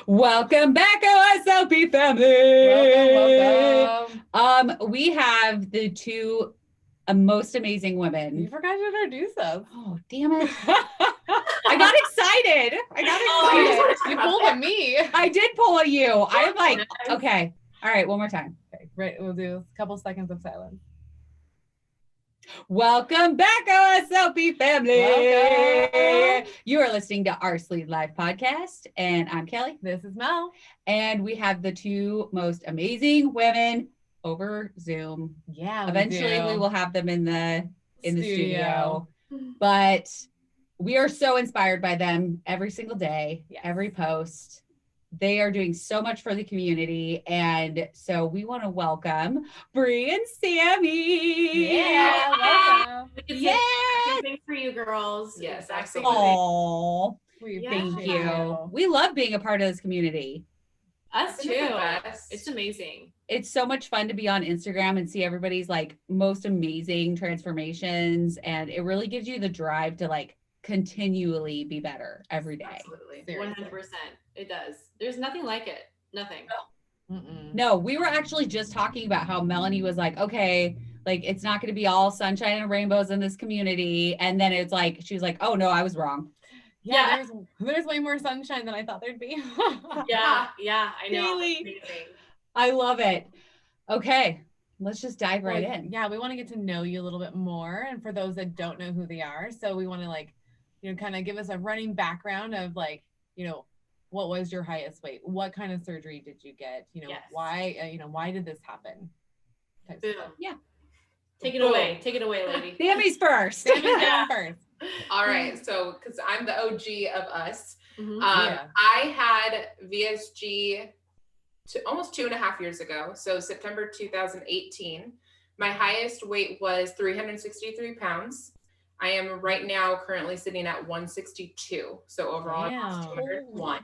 Welcome back, OSLP family. Welcome. We have the two most amazing women. You forgot to introduce us. Oh, damn it. I got excited. You pulled a me. I did pull a you. I'm like, okay. All right, one more time. Okay, right. We'll do a couple seconds of silence. Welcome back, OSLP family. Welcome. You are listening to our Sleep Live podcast, and I'm Kelly. This is Mel. And we have the two most amazing women over Zoom. Yeah. Eventually we will have them in the studio. But we are so inspired by them every single day, every post. They are doing so much for the community. And so we want to welcome Bre and Sammi. Yeah, welcome. Yeah. Thanks for you girls. Yes, absolutely. Oh, Thank you. We love being a part of this community. Us too. It's amazing. It's so much fun to be on Instagram and see everybody's like most amazing transformations. And it really gives you the drive to like continually be better every day. Absolutely. 100%. It does. There's nothing like it. Nothing. No, we were actually just talking about how Melanie was like, okay, like it's not going to be all sunshine and rainbows in this community. And then it's like, she was like, oh no, I was wrong. Yeah. There's way more sunshine than I thought there'd be. Yeah, I know. Really? I love it. Okay, let's just dive right in. Yeah, we want to get to know you a little bit more. And for those that don't know who they are, so we want to like, kind of give us a running background of like, what was your highest weight? What kind of surgery did you get? Why, why did this happen? Boom. Yeah. Take it away, lady. Sammy's first. First. All right. So, because I'm the OG of us, Yeah. I had VSG almost 2.5 years ago. So September 2018, my highest weight was 363 pounds. I am right now currently sitting at 162. So overall, Wow. 201.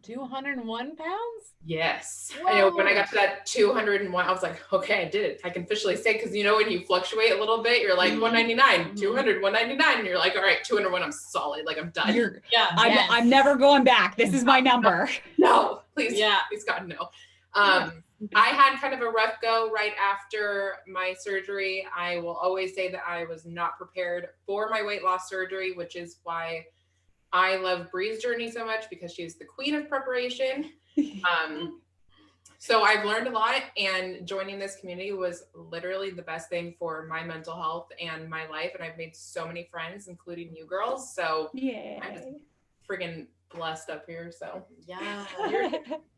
201 pounds? Yes. Whoa. I know when I got to that 201, I was like, okay, I did it. I can officially say, because when you fluctuate a little bit, you're like 199, 200, 199. And you're like, all right, 201, I'm solid. Like I'm done. I'm never going back. This is my number. No, please. Yeah. Please God, no. I had kind of a rough go right after my surgery. I will always say that I was not prepared for my weight loss surgery, which is why I love Bre's journey so much, because she's the queen of preparation. So I've learned a lot, and joining this community was literally the best thing for my mental health and my life. And I've made so many friends, including you girls. So I'm just friggin' blessed up here. So yeah.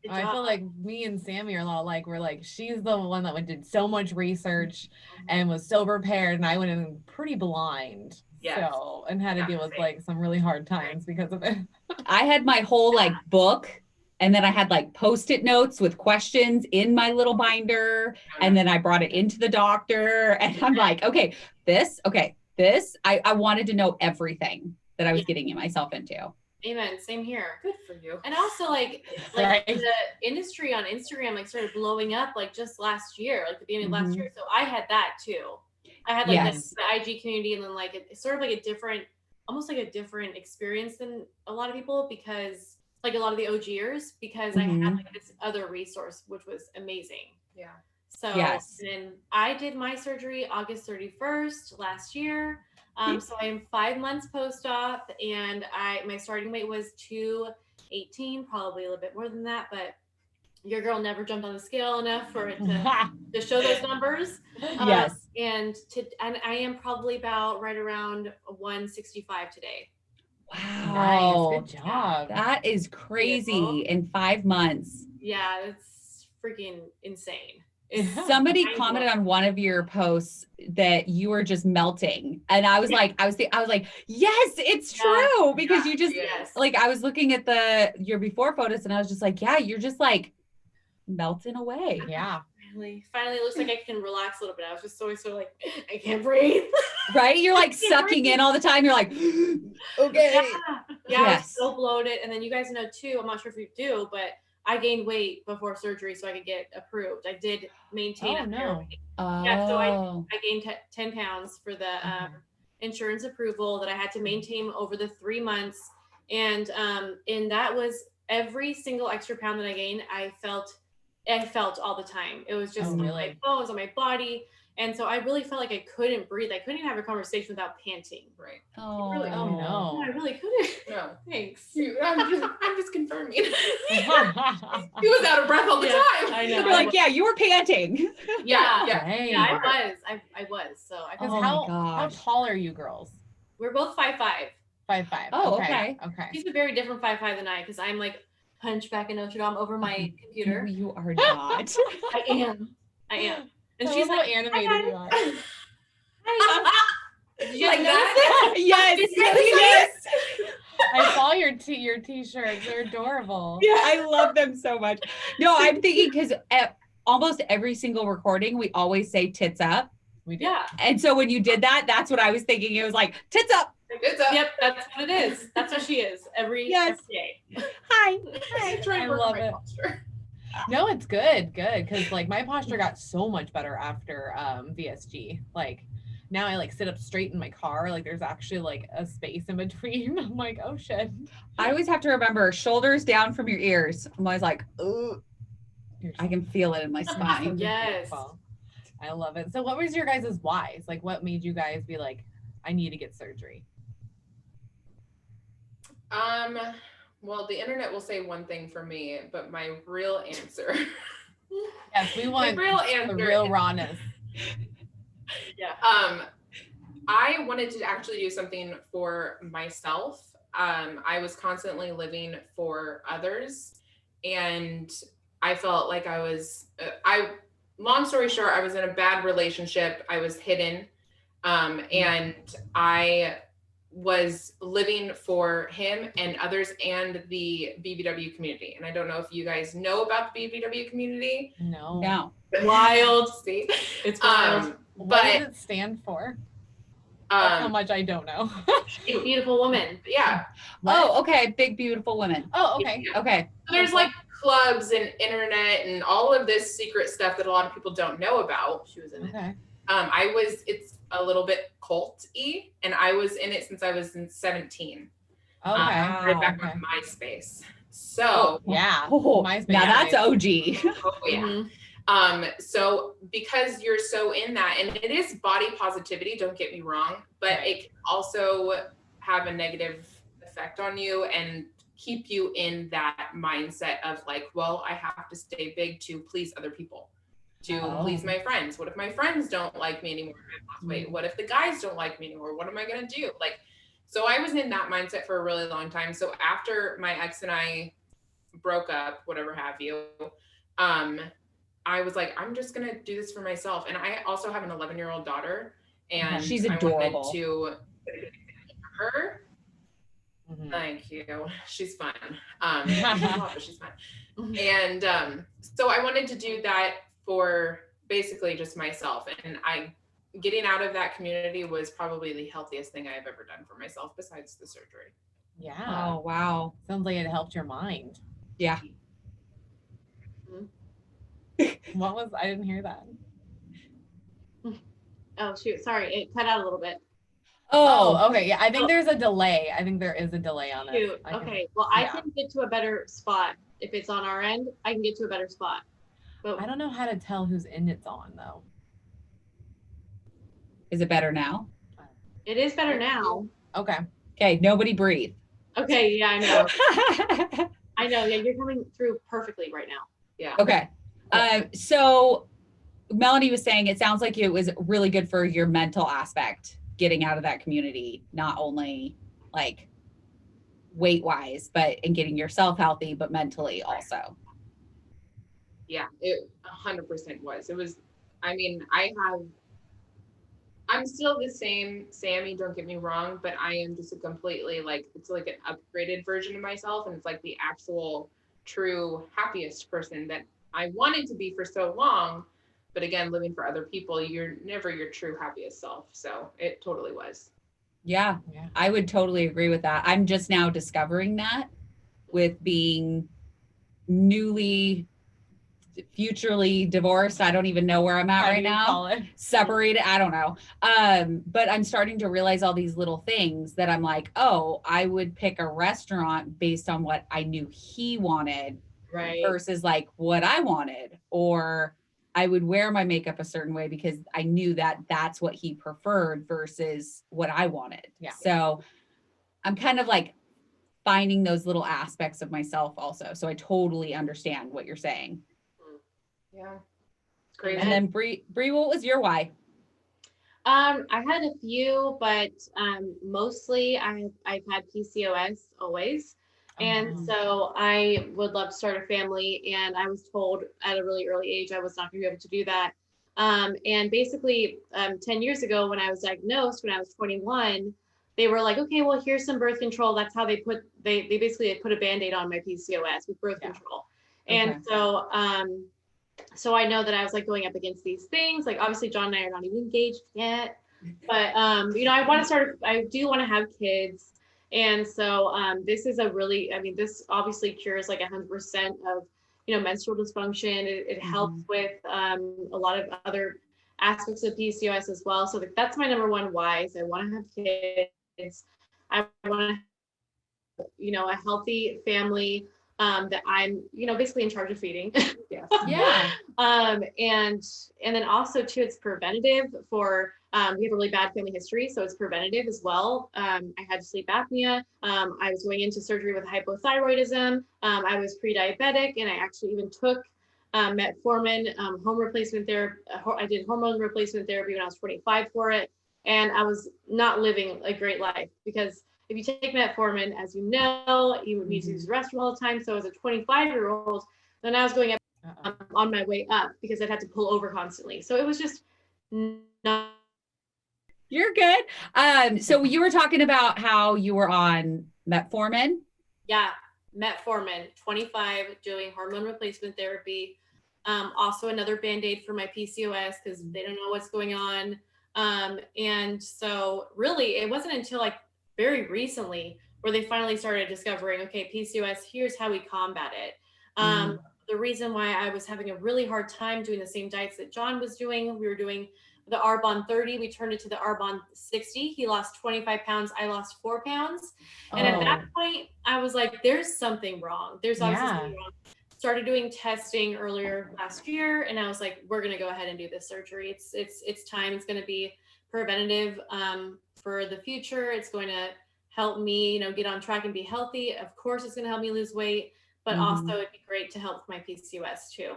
I feel like me and Sammi are a lot like, we're like, she's the one that did so much research and was so prepared, and I went in pretty blind. So, and had to deal with like some really hard times because of it. I had my whole like book, and then I had like Post-it notes with questions in my little binder. And then I brought it into the doctor, and I'm like, okay, I wanted to know everything that I was getting myself into. Amen. Same here. Good for you. And also like the industry on Instagram like started blowing up like just last year, like the beginning of last year. So I had that too. I had like the IG community, and then like it's sort of like almost like a different experience than a lot of people, because like a lot of the OGers, because I had like this other resource, which was amazing. Yeah. So and I did my surgery August 31st last year. So I am 5 months post-op, and my starting weight was 218, probably a little bit more than that, but your girl never jumped on the scale enough for it to show those numbers. Yes. And I am probably about right around 165 today. Wow. Nice. Good job. That is crazy in 5 months. Yeah, it's freaking insane. Somebody commented on one of your posts that you were just melting, and I was like, yes, it's true, because you just like, I was looking at your before photos, and I was just like, yeah, you're just like melting away. Yeah. Finally, it looks like I can relax a little bit. I was just so like, I can't breathe. Right? You're like sucking in all the time. You're like, okay. Yeah, I was so bloated. And then you guys know too, I'm not sure if you do, but I gained weight before surgery so I could get approved. I did maintain weight. Yeah, so I gained 10 pounds for the insurance approval that I had to maintain over the 3 months. And that was every single extra pound that I gained, I felt all the time. It was just on my bones, on my body. And so I really felt like I couldn't breathe. I couldn't even have a conversation without panting. Right. Oh, really, no. No, I really couldn't. No. Thanks. I'm just confirming. He was out of breath all the time. I know. You're like, yeah, you were panting. Yeah, Dang. yeah, I was. So How tall are you girls? we're both 5'5". 5'5". Oh, Okay. She's a very different 5'5" than I, because I'm like hunchback in Notre Dame over my computer. No, you are not. I am. And she's how like, animated you are. Did you like that? Yes. I saw your t-shirts. They're adorable. Yeah, I love them so much. No, I'm thinking because at almost every single recording, we always say tits up. We do. Yeah. And so when you did that, that's what I was thinking. It was like, tits up. Tits up. Yep, that's what it is. That's what she is every day. Hi. I love it. Posture. No, it's good, because like my posture got so much better after VSG. Like now I like sit up straight in my car. Like there's actually like a space in between. I'm like, oh shit. I always have to remember shoulders down from your ears. I'm always like, ooh, I can feel it in my spine. Yes. I love it. So what was your guys' whys? Like what made you guys be like, I need to get surgery? Well, the internet will say one thing for me, but my real answer. Yes, we want the real rawness. Yeah. I wanted to actually do something for myself. I was constantly living for others, and I felt like long story short, I was in a bad relationship. I was hidden, and I was living for him and others and the BBW community. And I don't know if you guys know about the BBW community. No. Wild. See? It's wild. What does it stand for? That's how much I don't know. Big beautiful woman. Yeah. Oh, okay. Big, beautiful women. Oh, okay. Yeah. Okay. So there's like clubs and internet and all of this secret stuff that a lot of people don't know about. She was in it. Okay. It's a little bit cult-y, and I was in it since I was in 17. Okay. Right back on MySpace. So yeah. Oh, MySpace. now that's OG. oh yeah. So because you're so in that, and it is body positivity, don't get me wrong, but it can also have a negative effect on you and keep you in that mindset of like, well, I have to stay big to please other people, to please my friends. What if my friends don't like me anymore? Wait, what if the guys don't like me anymore? What am I going to do? Like, so I was in that mindset for a really long time. So after my ex and I broke up, whatever have you, I was like, I'm just going to do this for myself. And I also have an 11-year-old daughter, and she's adorable. I wanted to her. Mm-hmm. Thank you. She's fun. She's fun. And so I wanted to do that for basically just myself. And getting out of that community was probably the healthiest thing I've ever done for myself besides the surgery. Yeah. Oh, wow. Sounds like it helped your mind. Yeah. I didn't hear that. Oh, shoot. Sorry. It cut out a little bit. Oh, okay. Yeah, I think there's a delay. I think there is a delay on it. Shoot. Okay. Well, I can get to a better spot. If it's on our end, I can get to a better spot. But I don't know how to tell whose end it's on, though. Is it better now? It is better now. Okay. Okay. Nobody breathe. Okay. Yeah, I know. I know. Yeah, you're coming through perfectly right now. Yeah. Okay. So Melanie was saying it sounds like it was really good for your mental aspect, getting out of that community, not only like weight wise, but in getting yourself healthy, but mentally also. Yeah, it 100% was. It was, I mean, I'm still the same Sammi, don't get me wrong, but I am just a completely it's like an upgraded version of myself. And it's like the actual true happiest person that I wanted to be for so long. But again, living for other people, you're never your true happiest self. So it totally was. Yeah, I would totally agree with that. I'm just now discovering that with being newly futurely divorced. I don't even know where I'm at right now. Separated. I don't know. But I'm starting to realize all these little things that I'm like, oh, I would pick a restaurant based on what I knew he wanted versus like what I wanted, or I would wear my makeup a certain way because I knew that that's what he preferred versus what I wanted. Yeah. So I'm kind of like finding those little aspects of myself also. So I totally understand what you're saying. Yeah. Great. And then Bre, what was your why? I had a few, but mostly I've had PCOS always. And so I would love to start a family, and I was told at a really early age I was not going to be able to do that. And basically 10 years ago when I was diagnosed, when I was 21, they were like, okay, well, here's some birth control. That's how they basically put a Band-Aid on my PCOS with birth control. And so, so I know that I was like going up against these things. Like obviously John and I are not even engaged yet, but you know, I do want to have kids. And so this is this obviously cures like 100% of, you know, menstrual dysfunction. It helps with a lot of other aspects of PCOS as well. So that's my number one why is I want to have kids. I want to, you know, a healthy family that I'm, you know, basically in charge of feeding. Yeah. And then also too, it's preventative for, we have a really bad family history, so it's preventative as well. I had sleep apnea. I was going into surgery with hypothyroidism. I was pre-diabetic, and I actually even took metformin, home replacement therapy. I did hormone replacement therapy when I was 25 for it. And I was not living a great life because if you take metformin, as you know, you need to use the restroom all the time. So as a 25-year-old, then I was going up on my way up because I'd have to pull over constantly. So it was just not. You're good. So you were talking about how you were on metformin. Yeah, metformin, 25, doing hormone replacement therapy. Also another Band-Aid for my PCOS because they don't know what's going on. And so really it wasn't until like very recently where they finally started discovering, okay, PCOS, here's how we combat it. The reason why I was having a really hard time doing the same diets that John was doing, we were doing the Arbonne 30, we turned it to the Arbonne 60. He lost 25 pounds, I lost 4 pounds. And at that point, I was like, there's something wrong. There's obviously something wrong. Started doing testing earlier last year, and I was like, we're gonna go ahead and do this surgery. It's time. It's gonna be preventative for the future. It's going to help me, you know, get on track and be healthy. Of course, it's gonna help me lose weight, but also it'd be great to help my PCOS too.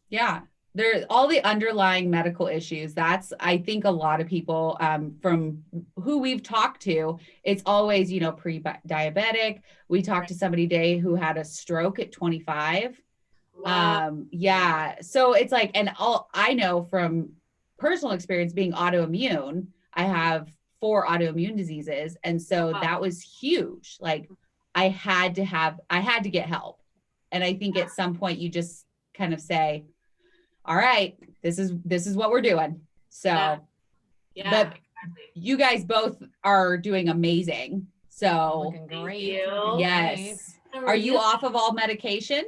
Yeah. There's all the underlying medical issues. That's, I think a lot of people from who we've talked to, it's always, you know, pre-diabetic. We talked to somebody today who had a stroke at 25. Wow. Yeah. So it's like, and all I know from personal experience being autoimmune, I have 4 autoimmune diseases. And so that was huge. Like I had to get help. And I think at some point you just kind of say, all right, this is what we're doing. So, yeah, but exactly. You guys both are doing amazing. So looking great. Yes. Are you off of all medication?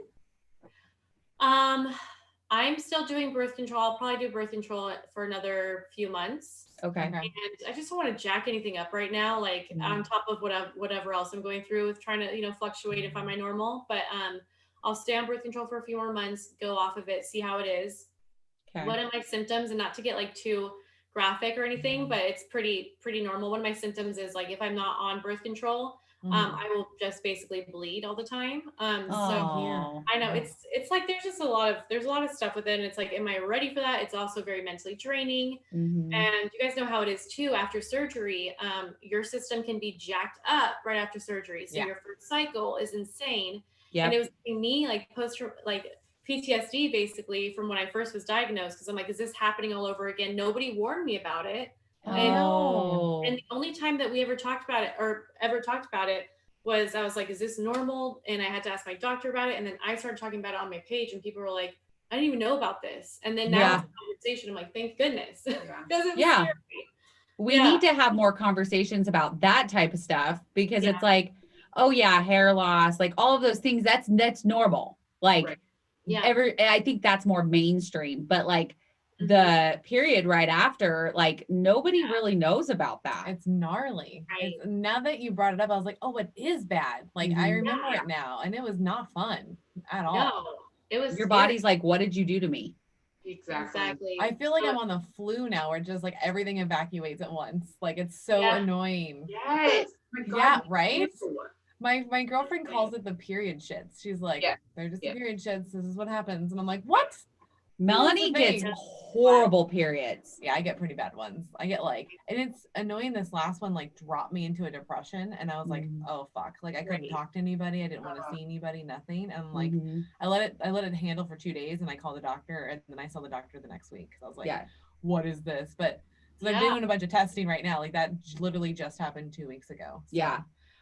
I'm still doing birth control. I'll probably do birth control for another few months. Okay. And I just don't want to jack anything up right now, like on top of whatever else I'm going through with trying to, you know, fluctuate and find my normal. But I'll stay on birth control for a few more months, go off of it, see how it is. Okay. One of my symptoms, and not to get like too graphic or anything, but it's pretty normal. One of my symptoms is like if I'm not on birth control, I will just basically bleed all the time. So I know it's like there's a lot of stuff with it, and it's like, am I ready for that? It's also very mentally draining. And you guys know how it is too after surgery. Your system can be jacked up right after surgery, so your first cycle is insane. And it was me like PTSD basically from when I first was diagnosed, because I'm like, is this happening all over again? Nobody warned me about it. And the only time that we ever talked about it was I was like, is this normal? And I had to ask my doctor about it. And then I started talking about it on my page, and people were like, I didn't even know about this. And then now it's a conversation. I'm like, thank goodness. We need to have more conversations about that type of stuff, because it's like, oh yeah, hair loss, like all of those things, that's normal. Like I think that's more mainstream, but like the period right after, like nobody really knows about that. It's gnarly. Right. Now that you brought it up, I was like, oh, it is bad. Like I remember it now, and it was not fun at all. No, it was Your scary. body's like, what did you do to me? Exactly. I feel like I'm on the flu now, where just like everything evacuates at once. Like it's so annoying. Yes. Yeah, right. My girlfriend calls it the period shits. She's like, they're just the period shits. This is what happens. And I'm like, what? Melanie gets horrible periods. Yeah, I get pretty bad ones. I get like, and it's annoying. This last one like dropped me into a depression, and I was like, oh fuck, like I couldn't talk to anybody. I didn't want to see anybody, nothing. And I'm like, I let it handle for 2 days, and I called the doctor, and then I saw the doctor the next week because I was like, what is this? But so they're doing a bunch of testing right now. Like that literally just happened 2 weeks ago. So. Yeah.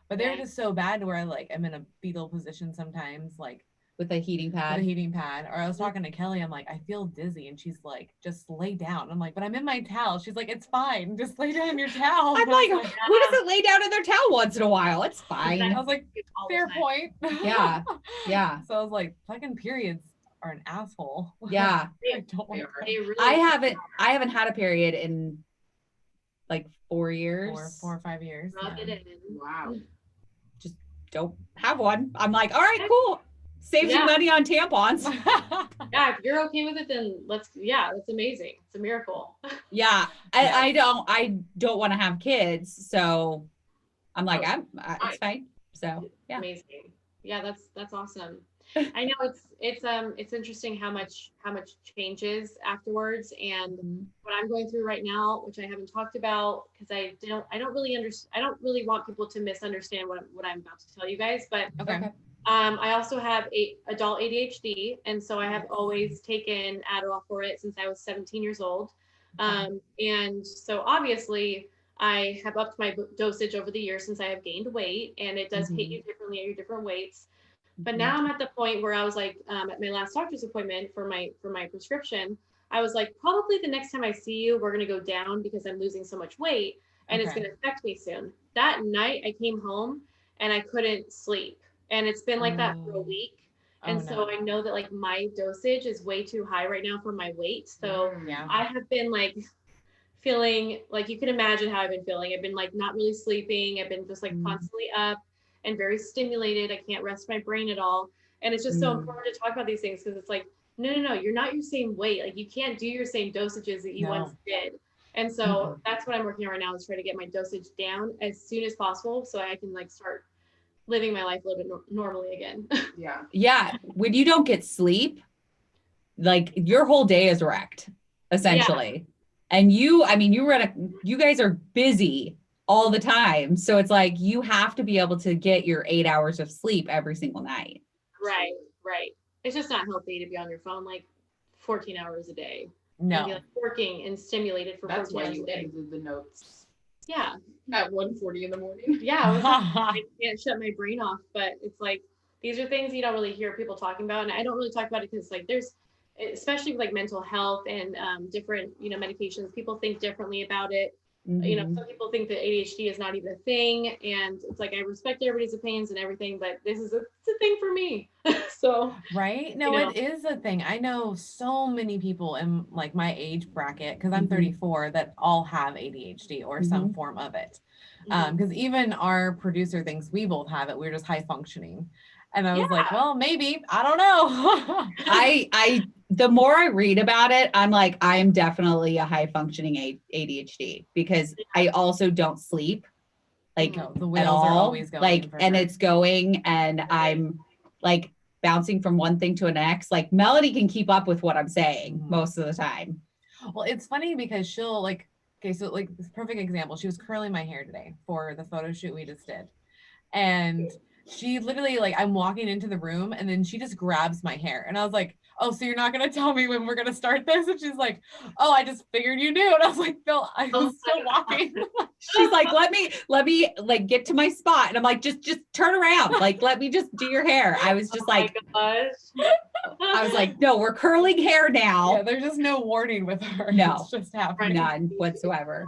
But they're just so bad to where I like I'm in a fetal position sometimes, like with a heating pad. Or I was talking to Kelly, I'm like, I feel dizzy, and she's like, just lay down. I'm like, but I'm in my towel. She's like, it's fine, just lay down in your towel. I'm like, who doesn't lay down in their towel once in a while? It's fine. I was like, fair point. Yeah. So I was like, fucking periods are an asshole. Yeah. I haven't had a period in like 4 years. 4 or 5 years. Wow. Just don't have one. I'm like, all right, cool. Saves you money on tampons. If you're okay with it, then that's amazing. It's a miracle. Yeah. I don't want to have kids. So I'm like, it's fine. So yeah. Amazing. Yeah, that's awesome. I know it's interesting how much changes afterwards, and what I'm going through right now, which I haven't talked about because I don't really want people to misunderstand what I'm about to tell you guys, but okay. I also have adult ADHD, and so I have always taken Adderall for it since I was 17 years old, and so obviously I have upped my dosage over the years since I have gained weight, and it does hit you differently at your different weights. But now I'm at the point where I was like, at my last doctor's appointment for my prescription, I was like, probably the next time I see you, we're going to go down because I'm losing so much weight and it's going to affect me soon. That night I came home and I couldn't sleep. And it's been like that for a week. And so I know that like my dosage is way too high right now for my weight. So I have been like feeling like, you can imagine how I've been feeling. I've been like not really sleeping. I've been just like constantly up and very stimulated. I can't rest my brain at all. And it's just so important to talk about these things because it's like, no, you're not your same weight. Like you can't do your same dosages that you once did. And so that's what I'm working on right now, is trying to get my dosage down as soon as possible so I can like start living my life a little bit normally again. Yeah. When you don't get sleep, like your whole day is wrecked essentially. And you guys are busy all the time. So it's like, you have to be able to get your 8 hours of sleep every single night. Right. It's just not healthy to be on your phone like 14 hours a day. No. And be like working and stimulated for 14 hours a day. That's why you ended the notes. Yeah. At 1:40 in the morning. Yeah. I can't shut my brain off, but it's like, these are things you don't really hear people talking about. And I don't really talk about it because like there's, especially with like mental health and different, medications, people think differently about it. Some people think that ADHD is not even a thing, and it's like I respect everybody's opinions and everything, but this is it's a thing for me. So right? No, it is a thing. I know so many people in like my age bracket, because I'm 34, that all have ADHD or some form of it. Because even our producer thinks we both have it. We're just high functioning. And I was like, well, maybe, I don't know. The more I read about it, I'm like, I am definitely a high functioning ADHD because I also don't sleep like the wheels at all. Are always going like, and it's going and I'm like bouncing from one thing to the next. Like Melody can keep up with what I'm saying most of the time. Well, it's funny because she'll like, okay, so like this perfect example, she was curling my hair today for the photo shoot we just did. And she literally like, I'm walking into the room and then she just grabs my hair. And I was like, oh, so you're not going to tell me when we're going to start this? And she's like, oh, I just figured you knew. And I was like, Phil, I was still walking. She's like, let me like get to my spot. And I'm like, just turn around. Like, let me just do your hair. I was just I was like, no, we're curling hair now. Yeah, there's just no warning with her. No, it's just happening. None whatsoever.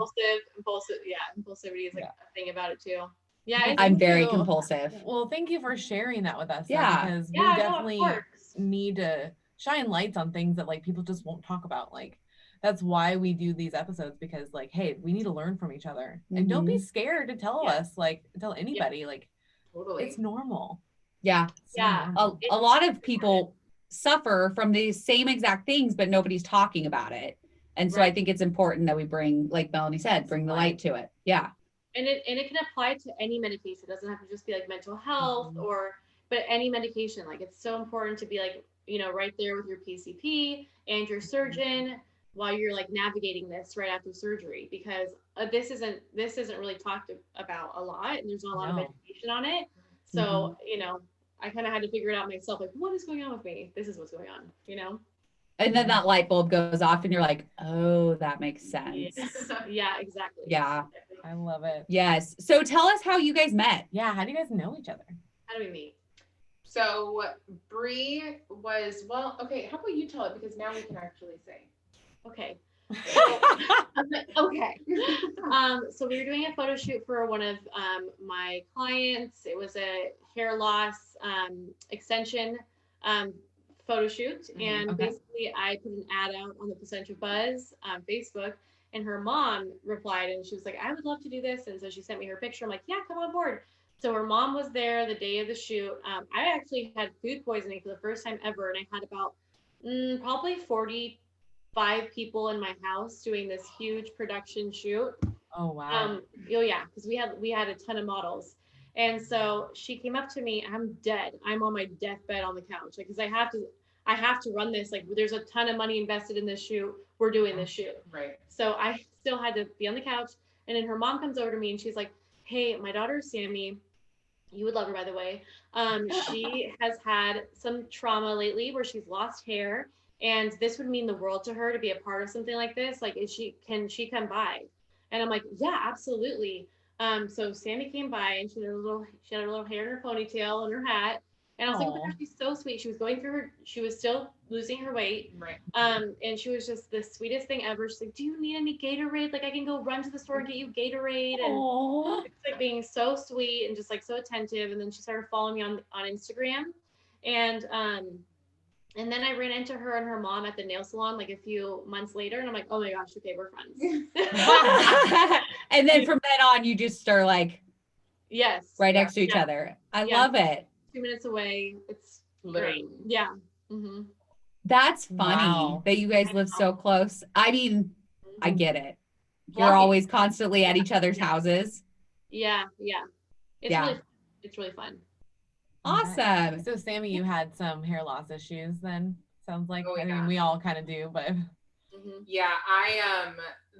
Impulsivity is like a thing about it too. Yeah, I'm very compulsive. Well, thank you for sharing that with us. Yeah, because we definitely need to shine lights on things that like people just won't talk about. Like that's why we do these episodes, because like, hey, we need to learn from each other. And don't be scared to tell us, like tell anybody, like Totally. it's normal. Yeah. Yeah. A lot of people suffer from these same exact things, but nobody's talking about it. And so I think it's important that we bring, like Melanie said, bring the light to it. Yeah. And it can apply to any medication. It doesn't have to just be like mental health but any medication. Like it's so important to be like, you know, right there with your PCP and your surgeon while you're like navigating this right after surgery, because this isn't really talked about a lot, and there's not a lot of education on it. So, you know, I kind of had to figure it out myself. Like, what is going on with me? This is what's going on, you know? And then that light bulb goes off and you're like, oh, that makes sense. Yes. Yeah, exactly. Yeah. I love it. Yes. So tell us how you guys met. Yeah. How do you guys know each other? How do we meet? So Bre was, well, okay, how about you tell it, because now we can actually say. Okay. Okay. So we were doing a photo shoot for one of my clients. It was a hair loss extension photo shoot, and basically I put an ad out on the Placentia Buzz on Facebook, and her mom replied, and she was like, I would love to do this. And so she sent me her picture. I'm like, yeah, come on board. So her mom was there the day of the shoot. I actually had food poisoning for the first time ever, and I had about probably 45 people in my house doing this huge production shoot. Oh wow. Yeah, because we had a ton of models. And so she came up to me. I'm dead. I'm on my deathbed on the couch, like, because I have to run this. Like, there's a ton of money invested in this shoot. We're doing this shoot. Right. So I still had to be on the couch. And then her mom comes over to me and she's like, hey, my daughter Sammi, you would love her, by the way. She has had some trauma lately where she's lost hair, and this would mean the world to her to be a part of something like this. Like, can she come by? And I'm like, yeah, absolutely. So Sammi came by, and she had her little hair in her ponytail and her hat. And I was like, oh my gosh, she's so sweet. She was still losing her weight. Right. And she was just the sweetest thing ever. She's like, do you need any Gatorade? Like, I can go run to the store and get you Gatorade. And it's like being so sweet and just like so attentive. And then she started following me on Instagram. And then I ran into her and her mom at the nail salon like a few months later. And I'm like, oh my gosh, okay, we're friends. And then from then on, you just start like, yes, right next to each other. I love it. 2 minutes away. It's literally. Great. Yeah. Mm-hmm. That's funny that you guys live so close. I mean, I get it. You're always constantly at each other's houses. Yeah. Yeah. It's really fun. Awesome. So Sammi, you had some hair loss issues then, sounds like. I mean, we all kind of do, but. Yeah,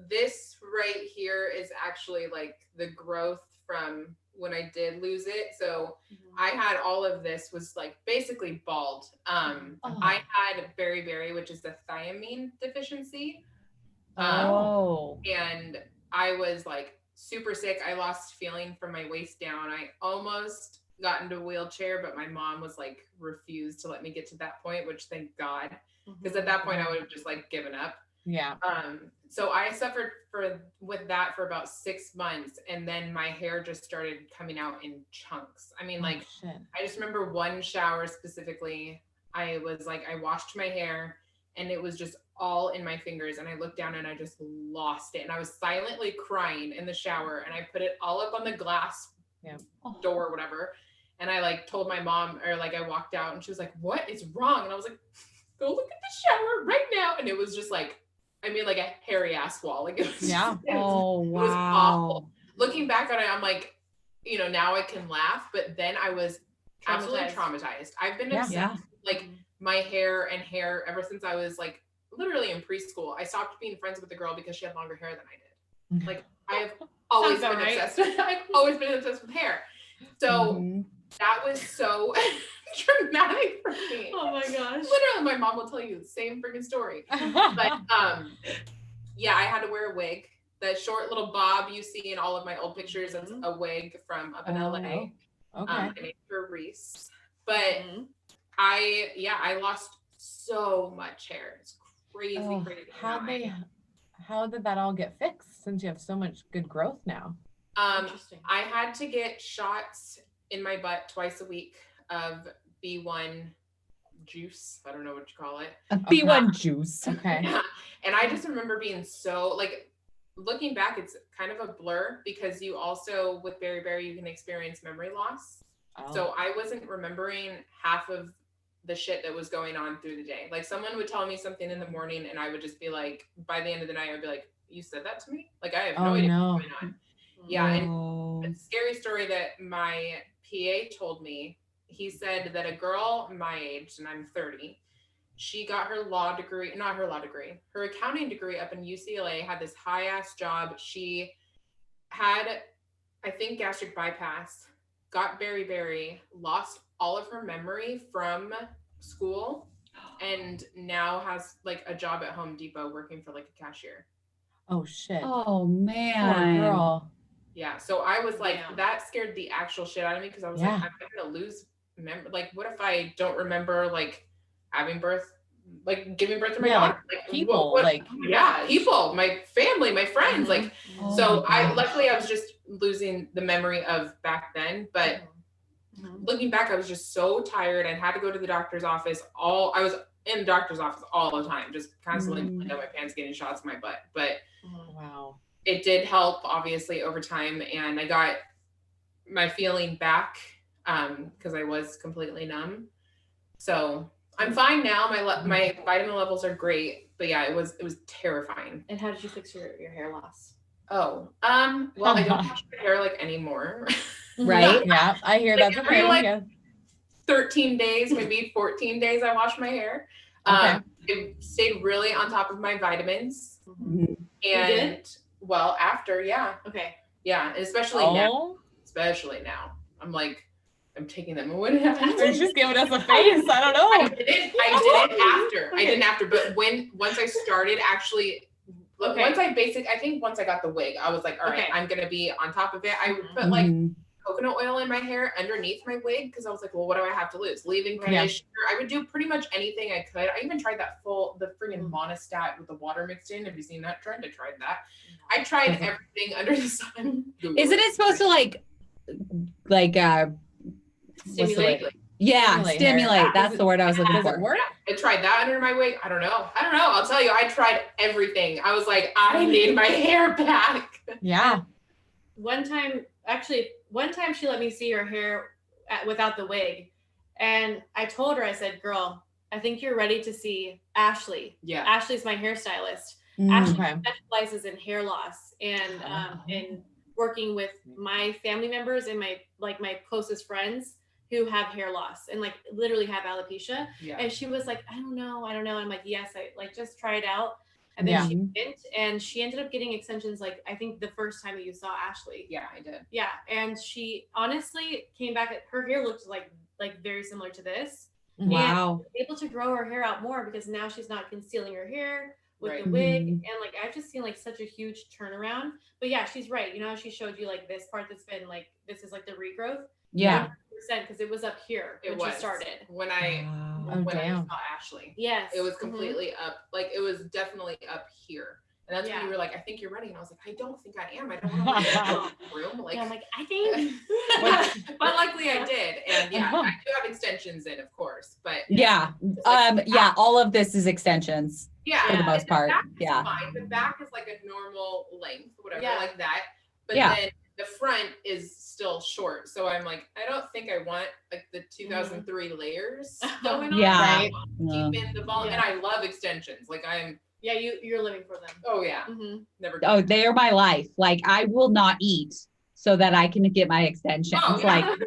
this right here is actually like the growth from when I did lose it. So I had all of this was like basically bald. I had beriberi, which is the thiamine deficiency. And I was like super sick. I lost feeling from my waist down. I almost got into a wheelchair, but my mom was like refused to let me get to that point, which thank God, because at that point I would have just like given up. Yeah. So I suffered with that for about 6 months, and then my hair just started coming out in chunks. I mean, I just remember one shower specifically. I was like, I washed my hair and it was just all in my fingers, and I looked down and I just lost it. And I was silently crying in the shower, and I put it all up on the glass door or whatever. And I like told my mom, or like I walked out and she was like, what is wrong? And I was like, go look at the shower right now. And it was just like, I mean, like a hairy ass wall. Like it was, wow. It was awful. Looking back on it, I'm like, you know, now I can laugh, but then I was absolutely traumatized. I've been obsessed with like my hair ever since I was like literally in preschool. I stopped being friends with the girl because she had longer hair than I did. Like I have always been obsessed. I've always been obsessed with hair. So that was so dramatic for me. Oh my gosh. Literally, my mom will tell you the same freaking story. But yeah, I had to wear a wig. The short little bob you see in all of my old pictures is a wig from up in LA. Okay. And it's for Reese. But I lost so much hair. It's crazy. How did that all get fixed since you have so much good growth now? I had to get shots in my butt twice a week of B1 juice. I don't know what you call it. A B1 juice. Okay. Yeah. And I just remember being so like, looking back, it's kind of a blur because you also with beriberi you can experience memory loss. Oh. So I wasn't remembering half of the shit that was going on through the day. Like someone would tell me something in the morning and I would just be like, by the end of the night, I'd be like, you said that to me? Like I have no idea what's going on. Yeah. And a scary story that my PA told me, he said that a girl my age, and I'm 30, she got her her accounting degree up in UCLA, had this high ass job. She had, I think, gastric bypass, got beriberi, lost all of her memory from school, and now has like a job at Home Depot working for like a cashier. Oh shit. Oh man. Poor girl. Yeah. So I was like, that scared the actual shit out of me because I was like, I'm gonna lose memory. Like, what if I don't remember like having birth, like giving birth to my daughter? Like people, people, my family, my friends. Like, so luckily I was just losing the memory of back then, but looking back, I was just so tired and had to go to the doctor's office. I was in the doctor's office all the time, just constantly pulling down my pants, getting shots in my butt. But wow, it did help obviously over time, and I got my feeling back because I was completely numb. So I'm fine now. My vitamin levels are great, but yeah, it was terrifying. And how did you fix your hair loss? Oh, well, I don't wash my hair like anymore. Right? Yeah, I hear that's okay. Like 13 days, maybe 14 days I wash my hair. It stayed really on top of my vitamins. And well, after, Okay. Yeah, especially now. I'm like, I'm taking them away. She's just giving us a face. I don't know. I didn't after. But once I started actually, once I got the wig, I was like, all right, I'm gonna be on top of it. I would put like coconut oil in my hair underneath my wig because I was like, well, what do I have to lose? Leaving conditioner. I would do pretty much anything I could. I even tried the freaking monostat with the water mixed in. Have you seen that trend? I tried that. I tried everything under the sun. Isn't it supposed to like stimulate? Stimulate. That's the word I was looking for. Does it work? I tried that under my wig. I don't know. I'll tell you, I tried everything. I was like, I need my hair back. Yeah. One time she let me see her hair without the wig. And I told her, I said, girl, I think you're ready to see Ashley. Yeah. Ashley's my hairstylist. Ashley specializes in hair loss and in working with my family members and my closest friends who have hair loss and like literally have alopecia. Yeah. And she was like, I don't know. I'm like, yes, I like just try it out. And then she went and she ended up getting extensions. Like, I think the first time that you saw Ashley. Yeah, I did. Yeah. And she honestly came back. Her hair looked like very similar to this. Wow. And able to grow her hair out more because now she's not concealing her hair with the wig. And like, I've just seen like such a huge turnaround, but yeah, she's right. You know, she showed you like this part that's been like, this is like the regrowth. Yeah. Because it was up here when she started. When I saw Ashley. Yes. It was completely up. Like it was definitely up here. And that's when you were like, I think you're ready. And I was like, I don't think I am. I don't want to be in the room. Like, I'm like, I think. But luckily I did. And I do have extensions in, of course. But all of this is extensions. Yeah. For the most part. Yeah. Fine. The back is like a normal length, whatever, like that. But then the front is still short. So I'm like, I don't think I want like the 2003 layers going on. Yeah. Right? Keep in the volume. And I love extensions. Like you're living for them. Oh yeah. Never. Oh, they are my life. Like I will not eat so that I can get my extensions. Oh, like 100%.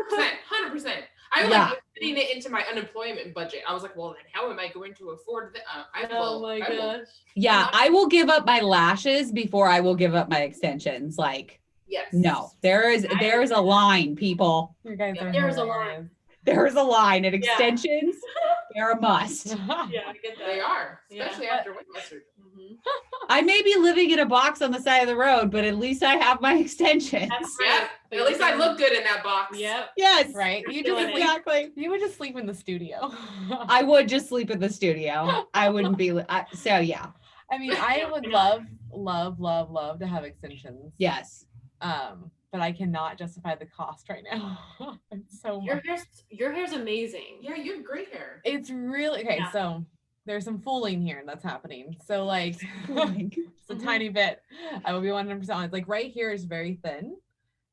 I was like putting it into my unemployment budget. I was like, well, then how am I going to afford that? Gosh. Yeah, I will give up my lashes before I will give up my extensions. Like, yes. No, there is a line, people. You guys are there's a line. There's a line, and extensions, they're a must. Yeah, I get that. They are, especially after weight loss surgery. I may be living in a box on the side of the road, but at least I have my extensions. That's right. At least I look good in that box. Yep. Yes. Right. You would just sleep in the studio. I would just sleep in the studio. I wouldn't be. So yeah. I mean, I would love to have extensions. Yes. but I cannot justify the cost right now. It's so much. Your hair's amazing. Yeah, you have great hair. It's really okay. Yeah. So there's some fooling here that's happening. So like it's a tiny bit. I will be 100% honest. Like right here is very thin,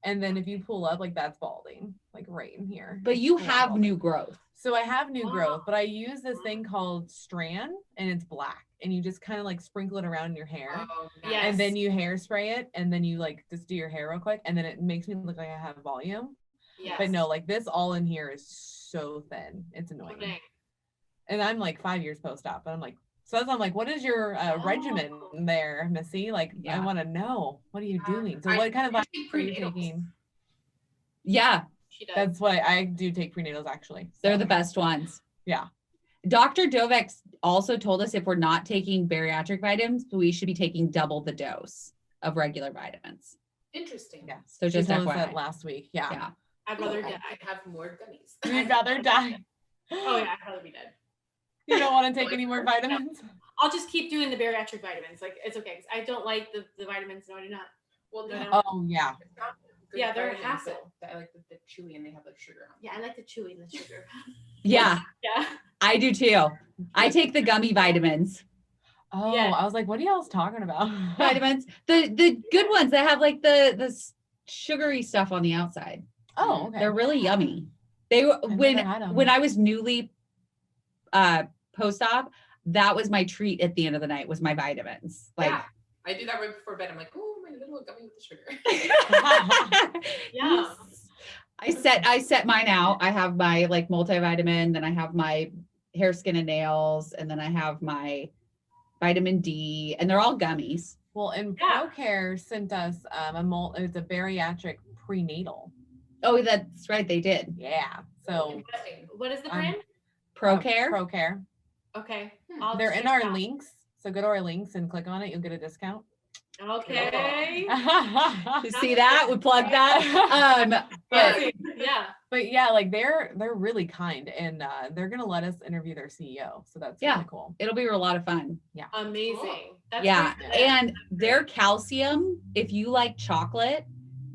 and then if you pull up, like that's balding, like right in here. But you have new growth. So I have new growth, but I use this thing called Strand, and it's black, and you just kind of like sprinkle it around your hair. Oh, nice. Yes. And then you hairspray it, and then you like just do your hair real quick, and then it makes me look like I have volume. Yes. But no, like this all in here is so thin. It's annoying. Okay. And I'm like 5 years post-op, and I'm like, so I'm like, what is your regimen there, Missy? Like, I want to know, what are you doing? So what kind of vitamins are you taking? Yeah. She does. That's what I do take prenatals actually. So. They're the best ones. Yeah. Dr. Dovek also told us if we're not taking bariatric vitamins, we should be taking double the dose of regular vitamins. Interesting. Yeah. So just she told us FYI. that last week. Yeah. Yeah. I'd rather die. I'd have more gummies. You'd rather die. Oh yeah, I'd rather be dead. You don't want to take any more vitamins? I'll just keep doing the bariatric vitamins. Like it's okay. 'Cause I don't like the vitamins. No, I do not. Well, No, no. no. Oh yeah. It's not good Yeah, they're a vitamins hassle. that I like the chewy and they have like sugar on them. Yeah, I like the chewy and the sugar. Yeah, Yeah. I do too. I take the gummy vitamins. Oh, Yeah. I was like, what are y'all talking about? Vitamins, the good ones that have like the sugary stuff on the outside. Oh, okay. They're really yummy. They when I was newly post-op, that was my treat at the end of the night was my vitamins. Like Yeah. I do that right before bed. I'm like, oh, my little gummy with the sugar. Yeah. I set mine out. I have my like multivitamin, then I have my hair, skin, and nails, and then I have my vitamin D, and they're all gummies. Well, and Yeah. ProCare sent us it's a bariatric prenatal. Oh, that's right, they did. Yeah. So Interesting. What is the brand? ProCare. ProCare. Okay. They're check in our it out. links. So go to our links and click on it. You'll get a discount. Okay. You see that? We plugged that. But But yeah, like they're really kind, and they're gonna let us interview their CEO. So that's Yeah. really cool. it'll be a lot of fun. Amazing. That's Yeah. great. And their calcium, if you like chocolate,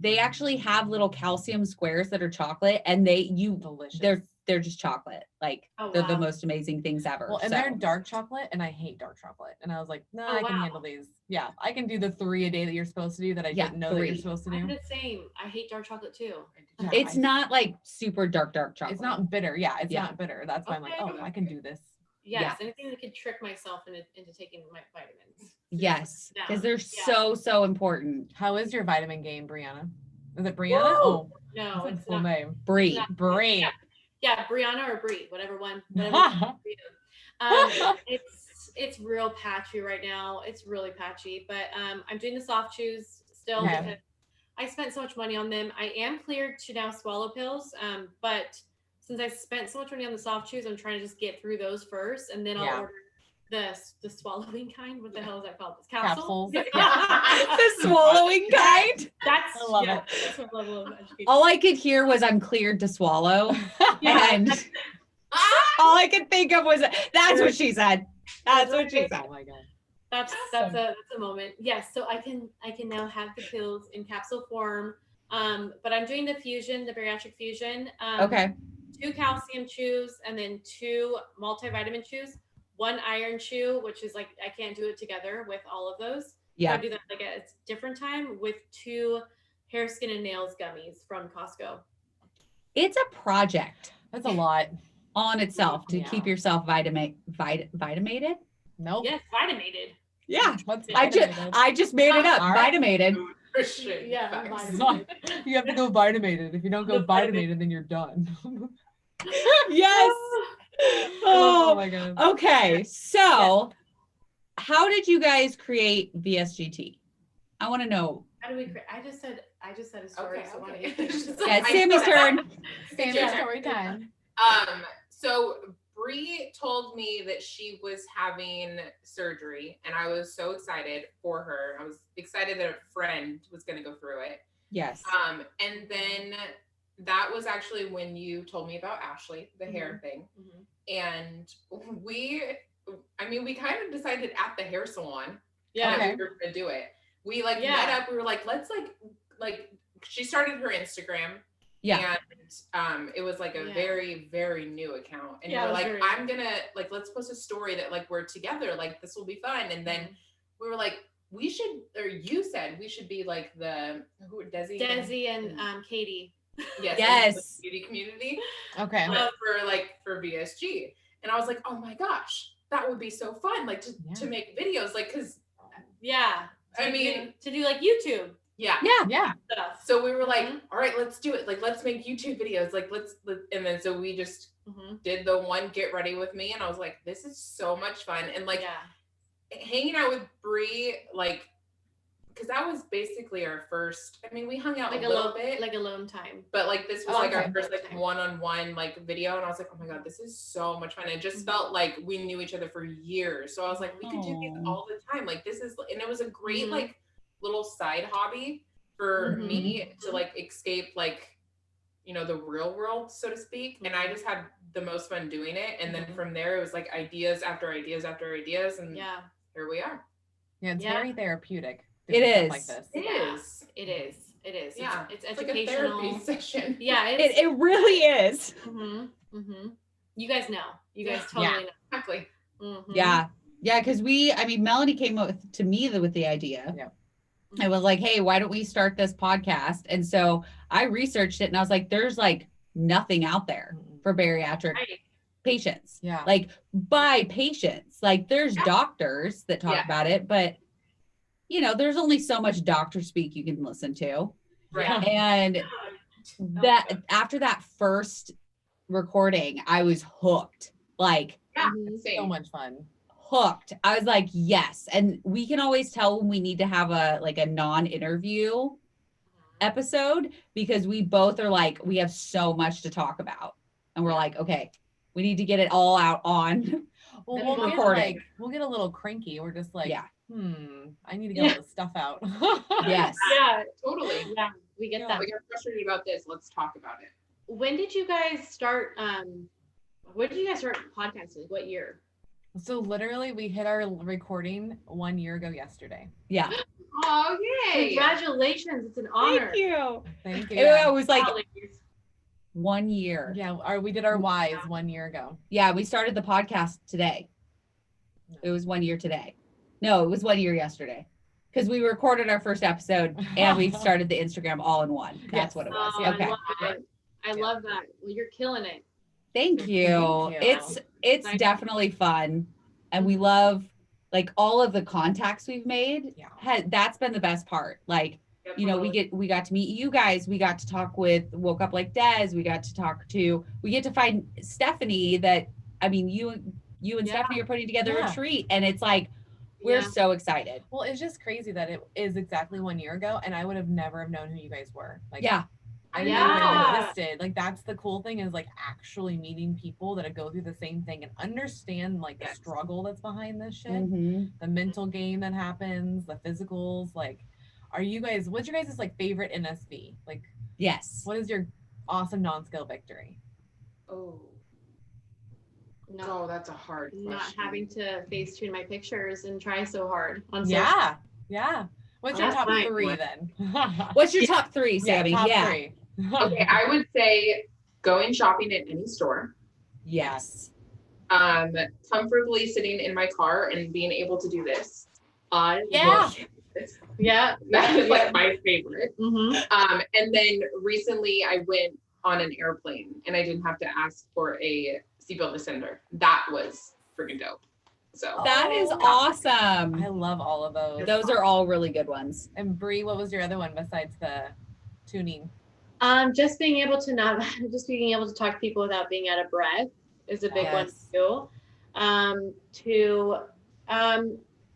they actually have little calcium squares that are chocolate, and Delicious. they're just chocolate. Like Oh, they're the wow. most amazing things ever. Well, and So, they're dark chocolate, and I hate dark chocolate. And I was like, no, Oh, I can wow. handle these. Yeah, I can do the 3 a day that you're supposed to do that I Yeah, didn't know that 3. you're supposed to I'm do. the same. I hate dark chocolate too. Yeah, it's not like super dark chocolate. It's not bitter. Yeah, it's Yeah. not bitter. That's why I'm like, Okay. oh, I can do this. Yes. Yeah. Anything that could trick myself into taking my vitamins. Yes, Yeah. because they're Yeah. so important. How is your vitamin game, Brianna? Is it Brianna? Oh, No, that's a it's full not. name. Brie. not- Brie. Yeah, Brianna or Brie, whatever one. Whatever it's real patchy right now. It's really patchy, but I'm doing the soft chews still Okay. because I spent so much money on them. I am cleared to now swallow pills, but since I spent so much money on the soft chews, I'm trying to just get through those first, and then I'll order the swallowing kind. What the hell is that called? It's Capsules. The swallowing kind. That's I love it. That's what level of education. All I could hear was I'm cleared to swallow. Yeah. And all I could think of was that's what she said. That's what she said. Oh my god. That's a moment. Yes, so I can now have the pills in capsule form. But I'm doing the fusion, the bariatric fusion. Okay. 2 calcium chews and then 2 multivitamin chews. 1 iron chew, which is like I can't do it together with all of those. So Yeah. I do that like at a different time with 2 hair, skin, and nails gummies from Costco. It's a project That's a lot. on itself to Yeah. keep yourself vitamated. Nope. Yes, vitamated. Yeah. What's I just made it up. All right. Vitamated. Nutrition Yeah, facts. vitamin. You have to go vitamated. If you don't go The vitamin. vitamated, then you're done. Yes. Oh Oh. my god. Okay. So, how did you guys create VSG Tea? I want to know. How do we create? I just said a story. Okay, so why don't okay. you finish this? Yeah, it's Sammy's turn. Sammy Sure. story time. So Bre told me that she was having surgery, and I was so excited for her. I was excited that a friend was going to go through it. Yes. And then that was actually when you told me about Ashley, the hair thing. And we kind of decided at the hair salon Yeah. that we were going to do it. We met up. We were like, let's she started her Instagram. Yeah. And it was like a very, very new account. And we were like, I'm gonna like, let's post a story that like we're together, like this will be fun. And then we were like, we should, or you said we should be like Desi and Katie. Yes. Beauty community. Okay. For VSG. And I was like, oh my gosh, that would be so fun. Like to make videos, like, cause to do like YouTube. Yeah. So we were like, all right, let's do it. Like, let's make YouTube videos. Like, and then so we just did the one get ready with me. And I was like, this is so much fun. And like hanging out with Bre, like, cause that was basically our first, I mean, we hung out like a little bit. Like alone time. But like, this was like our first like one-on-one like video. And I was like, oh my God, this is so much fun. It just felt like we knew each other for years. So I was like, we could do these all the time. Like this is, and it was a great like little side hobby for me to like escape like, you know, the real world, so to speak. And I just had the most fun doing it. And then from there, it was like ideas after ideas after ideas. And here we are. Yeah, it's very therapeutic. It is. Like this. It is. Yeah. It's like educational. a therapy session. Yeah. It really is. You guys know. You guys totally know. Exactly. Yeah. Yeah. Cause Melanie came up to me with the idea. Yeah. I was like, hey, why don't we start this podcast? And so I researched it and I was like, there's like nothing out there for bariatric patients. Yeah. Like by patients, like there's doctors that talk about it, but you know, there's only so much doctor speak you can listen to. Right. And that after that first recording, I was hooked. Like so much fun. Hooked. I was like, yes. And we can always tell when we need to have a non-interview episode, because we both are like, we have so much to talk about. And we're like, okay, we need to get it all out on recording. We'll get a little cranky. We're just like, I need to get all the stuff out. Yes. Yeah, totally. Yeah, we get that. We got frustrated about this. Let's talk about it. When did you guys start podcasting? What year? So literally we hit our recording 1 year ago yesterday. Yeah. Oh, yay. Congratulations. It's an honor. Thank you. Thank you. It was like 1 year. Yeah. We did our whys 1 year ago. Yeah. We started the podcast today. It was 1 year today. No, it was 1 year yesterday. Because we recorded our first episode and we started the Instagram all in one. That's what it was. Okay. I love that. Well, you're killing it. Thank you. It's definitely fun. And we love like all of the contacts we've made. That's been the best part. Like, you know, we got to meet you guys. We got to talk with Woke Up Like Des. We get to find Stephanie that, I mean, you and Stephanie are putting together a retreat, and it's like, we're so excited. Well, it's just crazy that it is exactly 1 year ago, and I would have never have known who you guys were. Like, I never existed. Like, that's the cool thing, is like actually meeting people that go through the same thing and understand like the struggle that's behind this shit, the mental game that happens, the physicals. Like, what's your guys' like favorite NSV? Like, what is your awesome non-scale victory? No, that's a hard question. Not having to face tune my pictures and try so hard on social. Yeah. What's your top three then? What's your top three, Sammi? Top three. Okay, I would say going shopping at any store. Yes. Comfortably sitting in my car and being able to do this. Yeah. That is like my favorite. And then recently I went on an airplane and I didn't have to ask for a seatbelt descender. That was freaking dope. So that is awesome. I love all of those. Those are all really good ones. And Bre, what was your other one besides the tuning? Just being able to talk to people without being out of breath is a big one too. I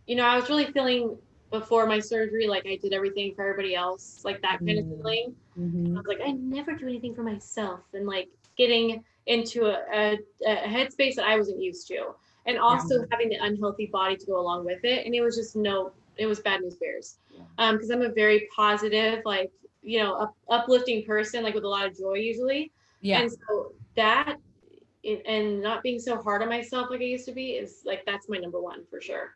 was really feeling before my surgery like I did everything for everybody else, like that kind of feeling. I was like, I never do anything for myself, and like getting into a headspace that I wasn't used to, and also having the unhealthy body to go along with it. And it was just it was bad news bears. Because I'm a very positive, like, you know, uplifting person, like with a lot of joy usually. And so that, and not being so hard on myself like I used to be, is like, that's my number one for sure.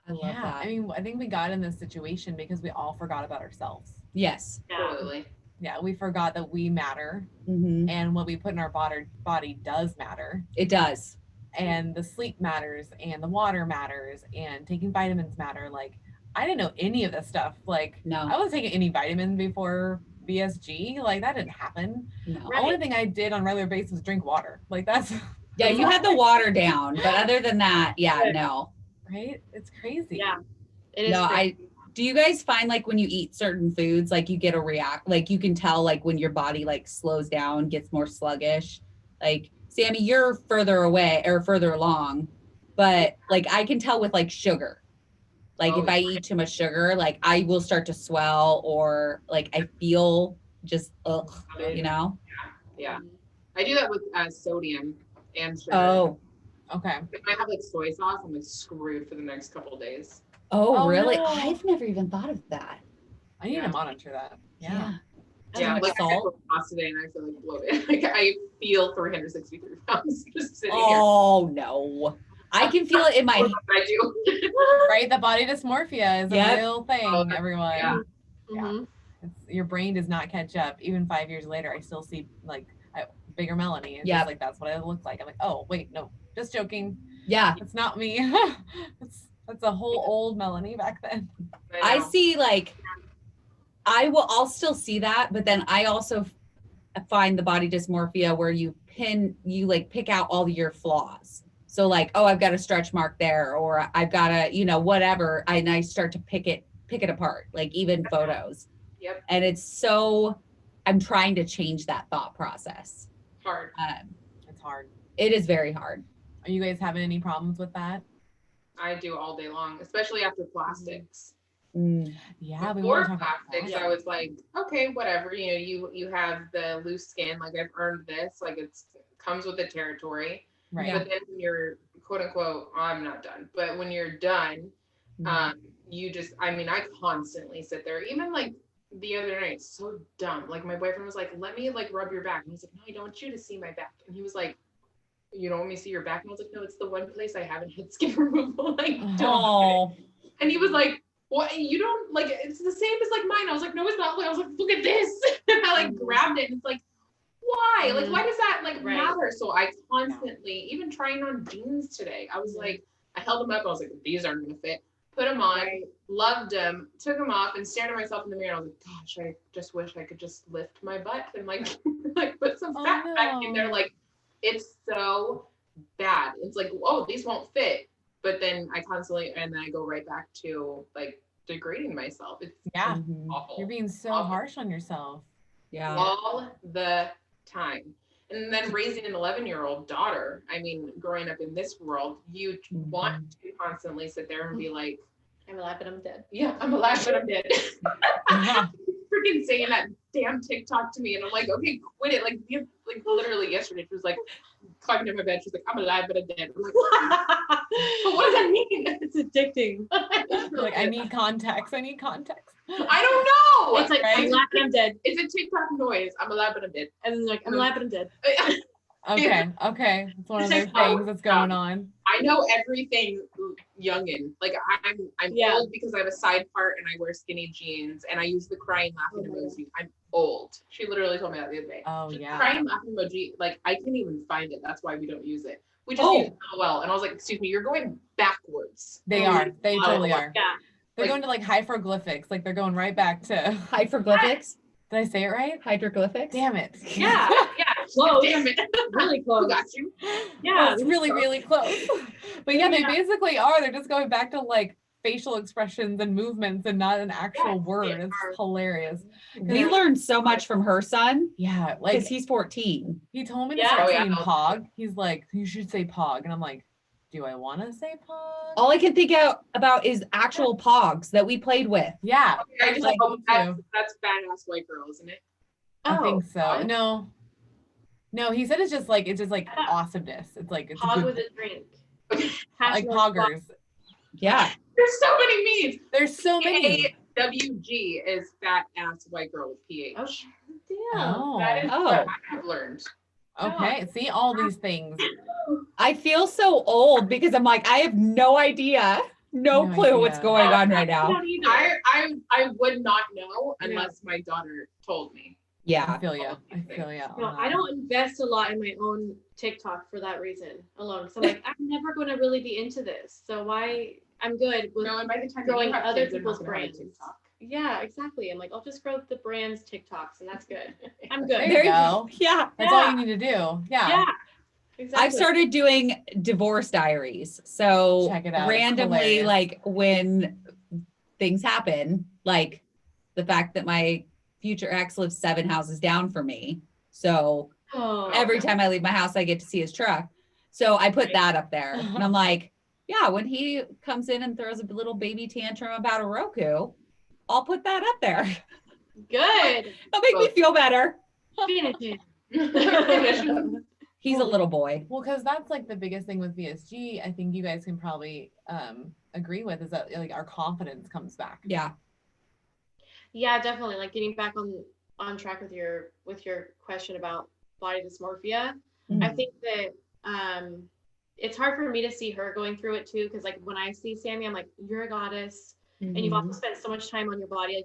I love that. I mean, I think we got in this situation because we all forgot about ourselves. Yes. Totally. Yeah, we forgot that we matter, and what we put in our body does matter. It does. And the sleep matters, and the water matters, and taking vitamins matter. Like, I didn't know any of this stuff. Like, No. I wasn't taking any vitamins before VSG. Like, that didn't happen. No. The only thing I did on a regular basis was drink water. Like, that's... Yeah, you had the water down, but other than that, no. Right? It's crazy. Yeah. It is. No, crazy. do you guys find like when you eat certain foods, like you get a like you can tell like when your body like slows down, gets more sluggish? Like, Sammi, you're further away or further along, but like I can tell with like sugar. Like if I eat too much sugar, like I will start to swell or like I feel just, you know? Yeah. I do that with sodium and sugar. Oh, okay. If I have like soy sauce, I'm like screwed for the next couple of days. Oh, really? No. I've never even thought of that. I need to monitor that. Yeah. Yeah, much like I salt? had pasta today and I feel like bloated. Like I feel 363 pounds just sitting here. Oh no. I can feel it in my I do. Right? The body dysmorphia is a real thing, everyone. Yeah. Mm-hmm. Your brain does not catch up. Even 5 years later, I still see like bigger Melanie. And just like, that's what I look like. I'm like, oh, wait, no, just joking. Yeah. It's not me. That's a whole old Melanie back then. I see like, I'll still see that, but then I also find the body dysmorphia where you like pick out all your flaws. So like, oh, I've got a stretch mark there, or I've got a, whatever. And I start to pick it apart, like even photos. Yep. And I'm trying to change that thought process. Hard. It's hard. It is very hard. Are you guys having any problems with that? I do all day long, especially after plastics. Yeah, Before plastics, I was like, okay, whatever. You have the loose skin, like I've earned this, like comes with the territory. Right. But then when you're quote unquote, I'm not done. But when you're done, you just, I constantly sit there. Even like the other night, it's so dumb. Like my boyfriend was like, let me like rub your back. And I was like, no, I don't want you to see my back. And he was like, you don't want me to see your back? And I was like, no, it's the one place I haven't had skin removal. Like, don't. And he was like, what? You don't, like, it's the same as like mine. I was like, no, it's not. I was like, look at this. And I like grabbed it and it's like, why? Like, why does that like matter? So I constantly, even trying on jeans today, I was like, I held them up. I was like, these aren't going to fit. Put them on, loved them, took them off, and stared at myself in the mirror. And I was like, gosh, I just wish I could just lift my butt and like, like put some fat back in there. Like, it's so bad. It's like, oh, these won't fit. But then I constantly, and then I go right back to like degrading myself. It's awful. You're being so harsh on yourself. Yeah. All the time. And then raising an 11-year-old daughter, growing up in this world, you want to constantly sit there and be like, I'm alive, but I'm dead. Yeah, I'm alive, but I'm dead. Freaking saying that damn TikTok to me. And I'm like, okay, quit it. Like literally yesterday, she was like, climbing to my bed. She's like, I'm alive, but I'm dead. I'm like, but what does that mean? It's addicting. Like, I need context. I don't know. It's like, I'm alive, but I'm dead. It's a TikTok noise. I'm alive, but I'm dead. And then like, I'm alive, but I'm dead. Okay. It's one of those things that's going on. I know everything youngin. Like I'm old because I have a side part and I wear skinny jeans and I use the crying laughing emoji. I'm old. She literally told me that the other day. Oh yeah. Crying laughing emoji, like I can't even find it. That's why we don't use it. We just use LOL. And I was like, excuse me, you're going backwards. They are. They totally are. Yeah. They're going to like hieroglyphics. Like they're going right back to hieroglyphics. Did I say it right? Hieroglyphics. Damn it. Yeah. Close. Damn it. Really close. Got you. Yeah. It's really, really close. But yeah, they basically are. They're just going back to like facial expressions and movements and not an actual word. It's hilarious. We learned so much from her son. Yeah. Like, because he's 14. He told me to start saying pog. He's like, you should say pog. And I'm like, do I want to say pog? All I can think about is actual pogs that we played with. Yeah. I just that's badass white girl, isn't it? I think so. No, he said it's just like awesomeness. It's like it's pog with a drink. Like poggers. Yeah. There's so many memes. There's so many. AWG is fat ass white girl with PH. Oh, damn. Oh. That is what I have learned. Okay. See all these things. I feel so old because I'm like, I have no idea. no clue what's going on right now. I would not know unless my daughter told me. Yeah. I feel you. No, I don't invest a lot in my own TikTok for that reason alone. So I'm like, I'm never going to really be into this. So why? I'm good with and by the time growing other kids, people's brands. Yeah, exactly. I'm like, I'll just grow the brand's TikToks and that's good. I'm good. There you go. Yeah. That's all you need to do. Yeah. Exactly. I've started doing divorce diaries. So check it out. Randomly, like when things happen, like the fact that my future ex lives 7 houses down from me. So every time I leave my house, I get to see his truck. So I put that up there and I'm like, yeah, when he comes in and throws a little baby tantrum about a Roku, I'll put that up there. Good. It'll make me feel better. He's a little boy. Well, because that's like the biggest thing with VSG. I think you guys can probably agree with is that like our confidence comes back. Yeah. Yeah, definitely. Like getting back on track with your question about body dysmorphia. Mm-hmm. I think that it's hard for me to see her going through it too, because like when I see Sammi, I'm like, you're a goddess, and you've also spent so much time on your body.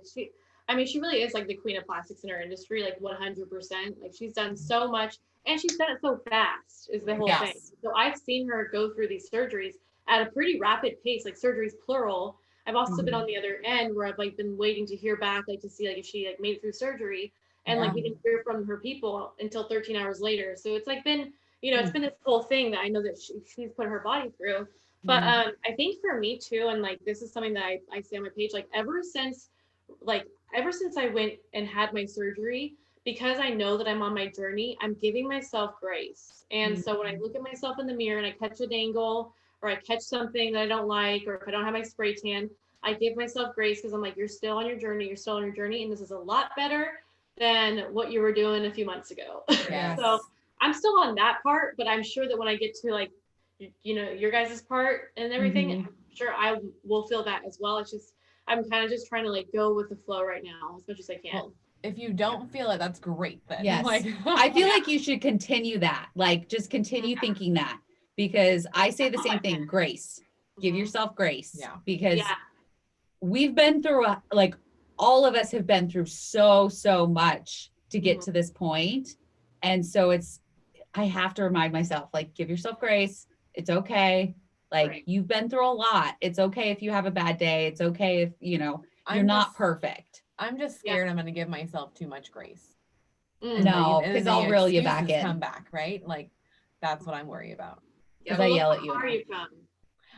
Like she really is like the queen of plastics in her industry, like 100%. Like she's done so much, and she's done it so fast. Is the whole thing. So I've seen her go through these surgeries at a pretty rapid pace, like surgeries plural. I've also been on the other end where I've like been waiting to hear back, like to see like if she like made it through surgery, and like we didn't hear from her people until 13 hours later. So it's like been, it's been this whole thing that I know that she's put her body through. But I think for me too, and like this is something that I say on my page, like ever since I went and had my surgery, because I know that I'm on my journey, I'm giving myself grace. And so when I look at myself in the mirror and I catch an angle, or I catch something that I don't like, or if I don't have my spray tan, I give myself grace because I'm like, you're still on your journey, and this is a lot better than what you were doing a few months ago. Yes. So I'm still on that part, but I'm sure that when I get to like, your guys' part and everything, I'm sure I will feel that as well. It's just, I'm kind of just trying to like go with the flow right now as much as I can. Well, if you don't feel it, that's great then. Yes. Like, I feel like you should continue that. Like just continue thinking that, because I say the same thing, grace. Give yourself grace. Yeah. Because we've been through like all of us have been through so much to get to this point. And so I have to remind myself, like, give yourself grace. It's okay. Like you've been through a lot. It's okay if you have a bad day. It's okay if, you're not perfect. I'm just scared I'm going to give myself too much grace. No, because I'll reel you back in. Come back, right? Like that's what I'm worried about. Because I yell at you.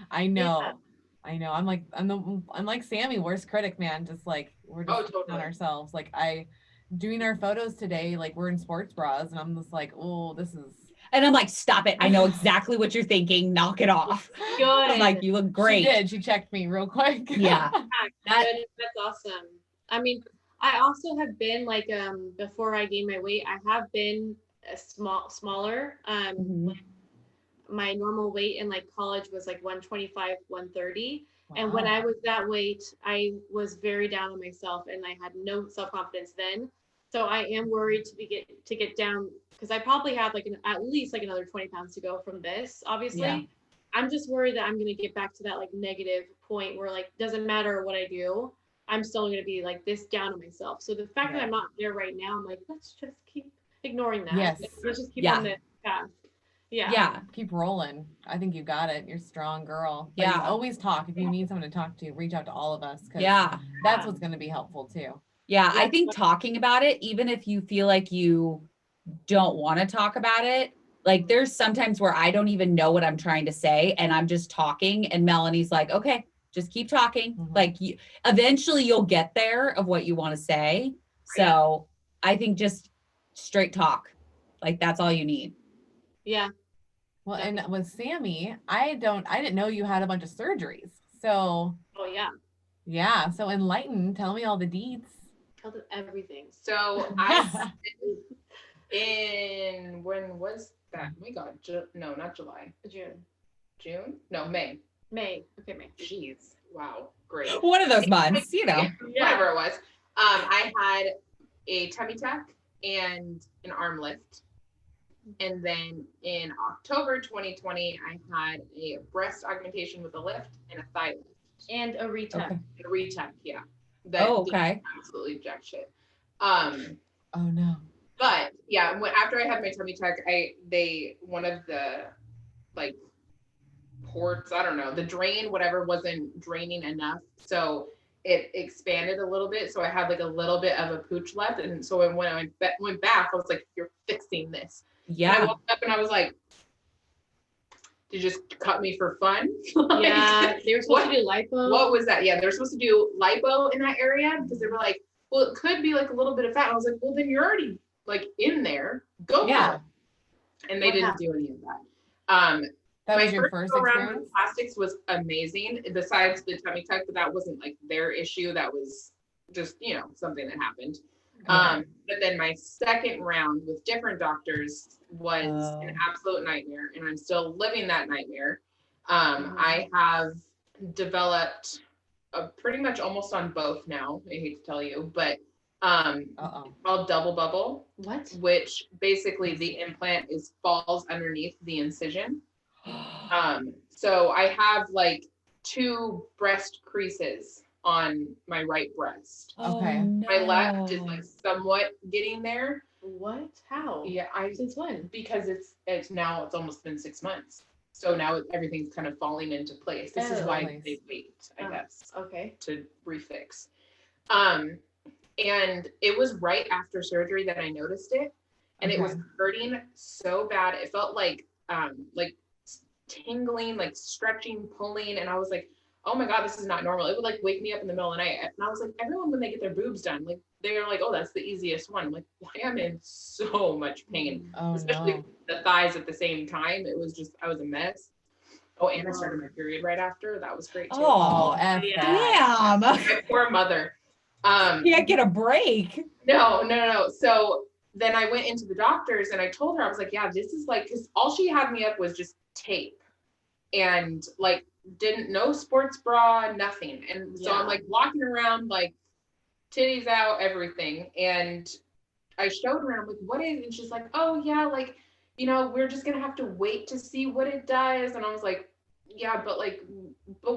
I know. I'm like Sammi, worst critic, man. Just like we're just on ourselves. Like doing our photos today, like we're in sports bras, and I'm just like, oh, this is. And I'm like, stop it. I know exactly what you're thinking. Knock it off. Good. I'm like, you look great. She did. She checked me real quick. Yeah. That's awesome. I mean, I also have been like, before I gained my weight, I have been smaller. My normal weight in like college was like 125, 130. Wow. And when I was that weight, I was very down on myself and I had no self-confidence then. So I am worried to get down, because I probably have like at least like another 20 pounds to go from this, obviously. Yeah. I'm just worried that I'm going to get back to that like negative point where like, doesn't matter what I do, I'm still going to be like this down on myself. So the fact that I'm not there right now, I'm like, let's just keep ignoring that. Yes. Let's just keep on the path. Yeah. Keep rolling. I think you got it. You're a strong girl. But you always talk. If you need someone to talk to, reach out to all of us. That's what's going to be helpful too. Yeah. I think talking about it, even if you feel like you don't want to talk about it, like there's sometimes where I don't even know what I'm trying to say and I'm just talking and Melanie's like, okay, just keep talking. Like eventually you'll get there of what you want to say. So I think just straight talk, like that's all you need. Yeah. Well, and with Sammi, I didn't know you had a bunch of surgeries. So. Oh yeah. Yeah. So enlighten, tell me all the deeds. Tell them everything. So when was that? Oh my God. No, not July. June? No, May. Okay, May. Jeez. Wow. Great. One of those months, Whatever it was. I had a tummy tuck and an arm lift. And then in October 2020, I had a breast augmentation with a lift and a thigh lift. And a retuck. Okay. A retuck, yeah. Okay. Absolutely jack shit. Oh no. But yeah, after I had my tummy tuck, one of the like ports, I don't know, the drain, whatever, wasn't draining enough. So it expanded a little bit. So I had like a little bit of a pooch left. And so when I went back, I was like, you're fixing this. Yeah. And I woke up and I was like, did you just cut me for fun? Yeah, they were supposed to do lipo. What was that? Yeah, they were supposed to do lipo in that area because they were like, well, it could be like a little bit of fat. And I was like, well, then you're already like in there. Go. Yeah. And they didn't do any of that. That was your first experience? With plastics was amazing. Besides the tummy tuck, but that wasn't like their issue. That was just, something that happened. But then my second round with different doctors was an absolute nightmare, and I'm still living that nightmare. I have developed pretty much almost on both now. I hate to tell you, but called double bubble. What? Which basically the implant falls underneath the incision. So I have like 2 breast creases on my right breast. Okay. No. My left is like somewhat getting there. What? How? Yeah, Since when? because it's almost been 6 months. So now everything's kind of falling into place. This is why they wait, I guess, Okay. to refix. And it was right after surgery that I noticed it, and it was hurting so bad. It felt like tingling, like stretching, pulling, and I was like, oh my God, this is not normal. It would like wake me up in the middle of the night. And I was like, everyone, when they get their boobs done, like they're like, oh, that's the easiest one. I'm like, why am I in so much pain? Especially the thighs at the same time. It was just, I was a mess. Oh, and I started my period right after. That was great too. Oh, damn. My poor mother. Can't get a break. No. So then I went into the doctors and I told her, I was like, yeah, this is like, because all she had me up was just tape and like no sports bra, nothing. And so I'm like walking around like titties out, everything. And I showed her and I'm like, what is, and she's like, oh yeah, like, we're just gonna have to wait to see what it does. And I was like, yeah, but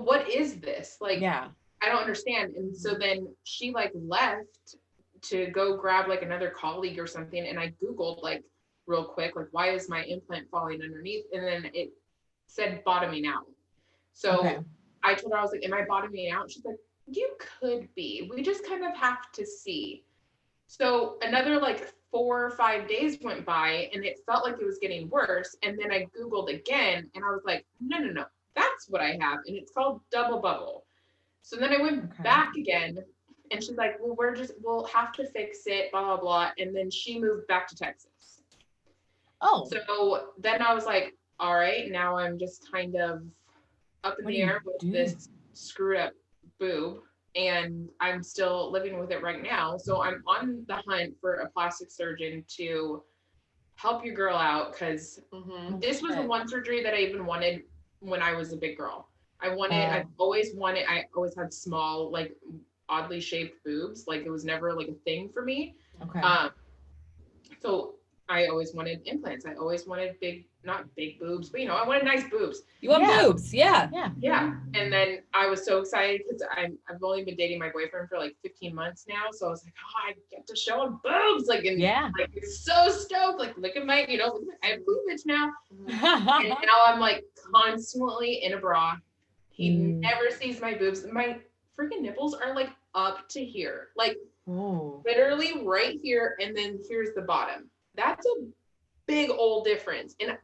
what is this? Like, I don't understand. And so then she like left to go grab like another colleague or something. And I Googled like real quick, like, why is my implant falling underneath? And then it said bottoming out. So I told her, I was like, am I bottoming out? She's like, you could be. We just kind of have to see. So another like 4 or 5 days went by and it felt like it was getting worse. And then I Googled again and I was like, no, that's what I have. And it's called double bubble. So then I went back again and she's like, well, we'll have to fix it, blah, blah, blah. And then she moved back to Texas. Oh. So then I was like, all right, now I'm just kind of up in the air with this screwed up boob. And I'm still living with it right now. So I'm on the hunt for a plastic surgeon to help your girl out because this was the one surgery that I even wanted when I was a big girl. I always had small, like oddly shaped boobs. Like it was never like a thing for me. Okay. So I always wanted implants. I always wanted not big boobs, but I wanted nice boobs. You want boobs, yeah. And then I was so excited because I've only been dating my boyfriend for like 15 months now. So I was like, oh, I get to show him boobs. Like, and like, so stoked. Like, look at my, I have cleavage now. And now I'm like constantly in a bra. He never sees my boobs. My freaking nipples are like up to here, like literally right here. And then here's the bottom. That's a big old difference. And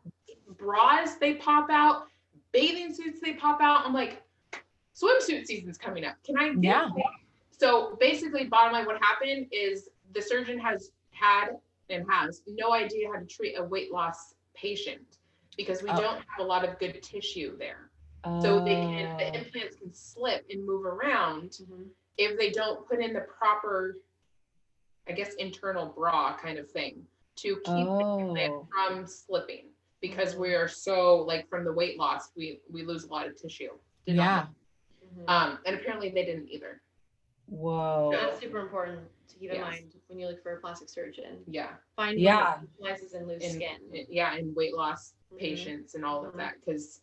bras, they pop out. Bathing suits, they pop out. I'm like, swimsuit season's coming up. Can I get one? So basically, bottom line, what happened is the surgeon has no idea how to treat a weight loss patient because we don't have a lot of good tissue there. So the implants can slip and move around if they don't put in the proper, I guess, internal bra kind of thing to keep the implant from slipping. Because we are so, like, from the weight loss, we lose a lot of tissue. And apparently they didn't either. Whoa. So that's super important to keep in mind when you look for a plastic surgeon. Find one that specializes in loose skin. And weight loss patients and all of that. Because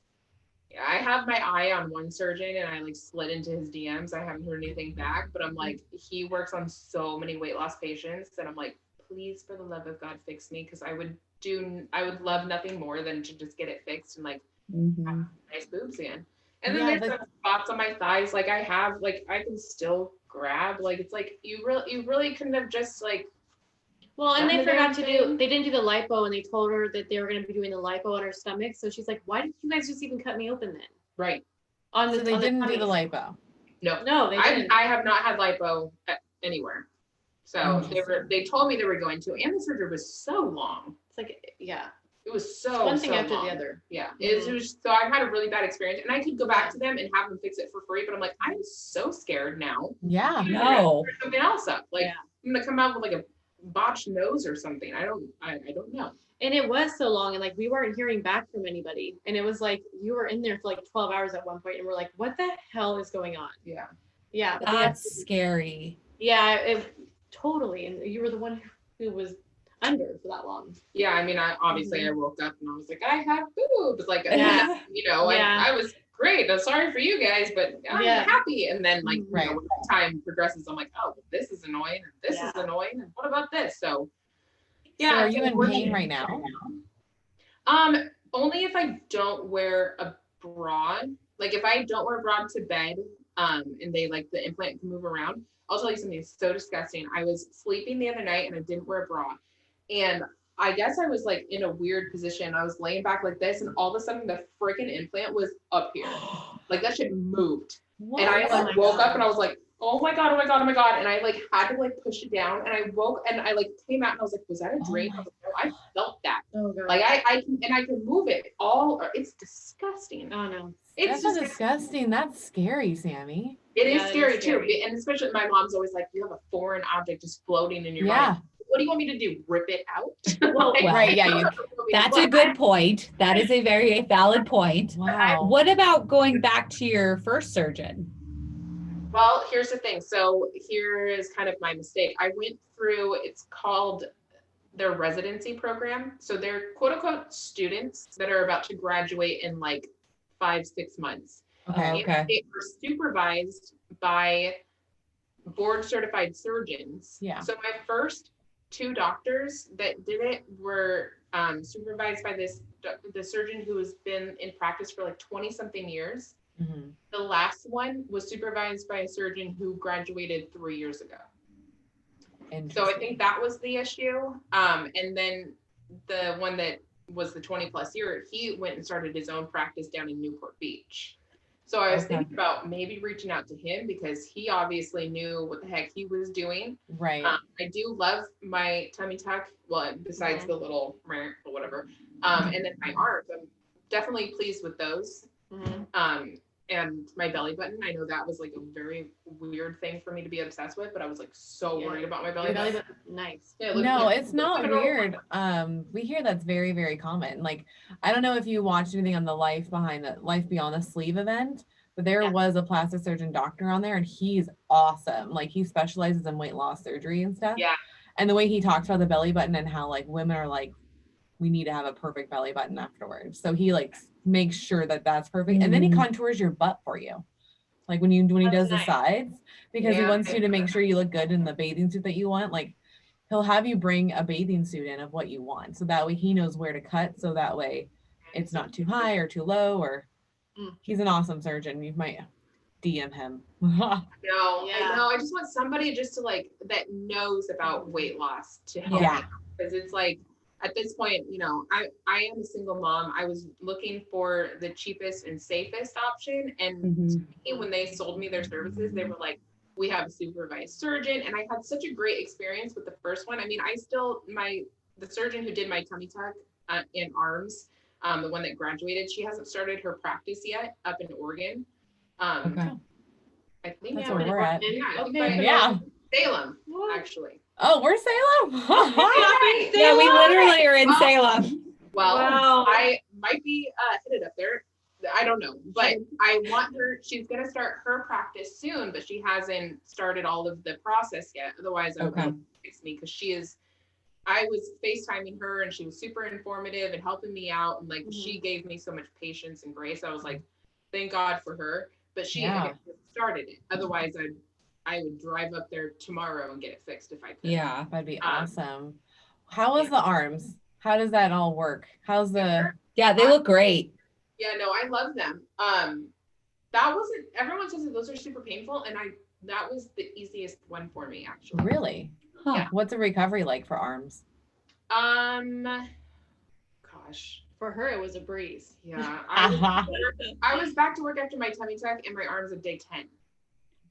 Yeah, I have my eye on one surgeon and I like slid into his DMs. I haven't heard anything back, but I'm like, he works on so many weight loss patients that I'm like, please, for the love of God, fix me. Cause I would love nothing more than to just get it fixed and like have nice boobs again. And then there's some spots on my thighs. Like I can still grab, like, it's like, you really couldn't have just like, well, and they didn't do the lipo, and they told her that they were going to be doing the lipo on her stomach. So she's like, why didn't you guys just even cut me open then? Right. So they didn't do the lipo. No, they didn't. I have not had lipo anywhere. So they told me they were going to, and the surgery was so long. It's like, yeah. It was so one thing after long. the other. Yeah. It was so I've had a really bad experience, and I could go back to them and have them fix it for free, but I'm like, I'm so scared now. Yeah. No. Something else up. Like I'm gonna come out with like a botched nose or something. I don't know. And it was so long, and like we weren't hearing back from anybody, and it was like you were in there for like 12 hours at one point, and we're like, what the hell is going on? Yeah, That's scary. Yeah, it totally. And you were the one who was under for that long. Yeah, I mean, I woke up and I was like, I have boobs, like, I was great. I'm sorry for you guys, but I'm happy. And then like when time progresses, I'm like, oh, this is annoying, and this is annoying, and what about this? So So are you in pain right now? Only if I don't wear a bra. Like if I don't wear a bra to bed, and they like the implant can move around. I'll tell you something so disgusting. I was sleeping the other night and I didn't wear a bra. And I guess I was like in a weird position. I was laying back like this, and all of a sudden the freaking implant was up here. Like that shit moved. What? And I like woke up and I was like, oh my God. And I like had to like push it down, and I woke and I like came out and I was like, was that a dream? I felt that. Oh God. Like I can move it all. It's disgusting. Oh no. That's just disgusting. That's scary, Sammi. It is scary too. And especially my mom's always like, you have a foreign object just floating in your mind. What do you want me to do? Rip it out? Well, right. Yeah. That's a good point. That is a very valid point. Wow. What about going back to your first surgeon? Well, here's the thing. So here is kind of my mistake. I went through, it's called their residency program. So they're quote unquote students that are about to graduate in like 5-6 months. Okay. They were supervised by board certified surgeons. Yeah. So my first 2 doctors that did it were supervised by the surgeon who has been in practice for like 20 something years. Mm-hmm. The last one was supervised by a surgeon who graduated 3 years ago. So I think that was the issue. And then the one that was the 20 plus year, he went and started his own practice down in Newport Beach. So I was thinking about maybe reaching out to him because he obviously knew what the heck he was doing. Right. I do love my tummy tuck. Well, besides the little or whatever. And then my arms, I'm definitely pleased with those. Mm-hmm. And my belly button, I know that was like a very weird thing for me to be obsessed with, but I was like so worried about my belly button. Nice. Yeah, no, it's not weird. We hear that's very, very common. Like, I don't know if you watched anything on the Life Beyond the Sleeve event, but there was a plastic surgeon doctor on there, and he's awesome. Like, he specializes in weight loss surgery and stuff. Yeah. And the way he talks about the belly button and how like women are like, we need to have a perfect belly button afterwards. So he like makes sure that that's perfect. And then he contours your butt for you. Like when he does the sides, because he wants you to make sure you look good in the bathing suit that you want. Like he'll have you bring a bathing suit in of what you want. So that way he knows where to cut. So that way it's not too high or too low, or he's an awesome surgeon. You might DM him. I know. I just want somebody just to like, that knows about weight loss to help me. Because it's like, at this point, you know, I am a single mom. I was looking for the cheapest and safest option. And to me, when they sold me their services, they were like, we have a supervised surgeon. And I had such a great experience with the first one. I mean, the surgeon who did my tummy tuck and arms, the one that graduated, she hasn't started her practice yet up in Oregon. I think that's where we're at. Salem, actually. Oh, we're Salem. Yeah, we literally are in Salem. Well, I might be headed up there. I don't know, but I want her. She's going to start her practice soon, but she hasn't started all of the process yet. Otherwise, I would fix me because I was FaceTiming her and she was super informative and helping me out. And like, she gave me so much patience and grace. I was like, thank God for her. But she Yeah. started it. Otherwise, I would drive up there tomorrow and get it fixed if I could. Yeah. That'd be awesome. How was the arms? How does that all work? How's the? Yeah, they look great. Yeah, no, I love them. That wasn't, everyone says that those are super painful, and that was the easiest one for me, actually. Really? Huh. Yeah. What's the recovery like for arms? Gosh. For her, it was a breeze. Yeah. I was back to work after my tummy tuck, and my arms at day 10.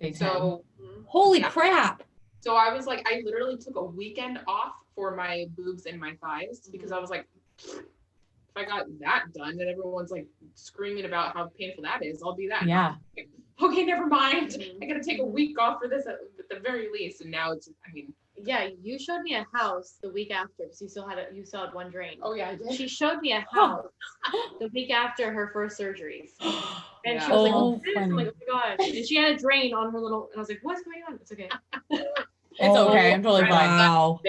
Day 10. So Holy crap. So I was like, I literally took a weekend off for my boobs and my thighs because I was like, if I got that done, then everyone's like screaming about how painful that is. I'll do that. Yeah. Like, okay, never mind. I got to take a week off for this at the very least. And now it's, I mean. Yeah, you showed me a house the week after because you still had one drain. Oh yeah, I did. She showed me a house the week after her first surgeries. And she was like, oh, I'm like, oh my gosh. And she had a drain on her little, and I was like, what's going on? It's okay. It's okay. I'm totally fine. Wow.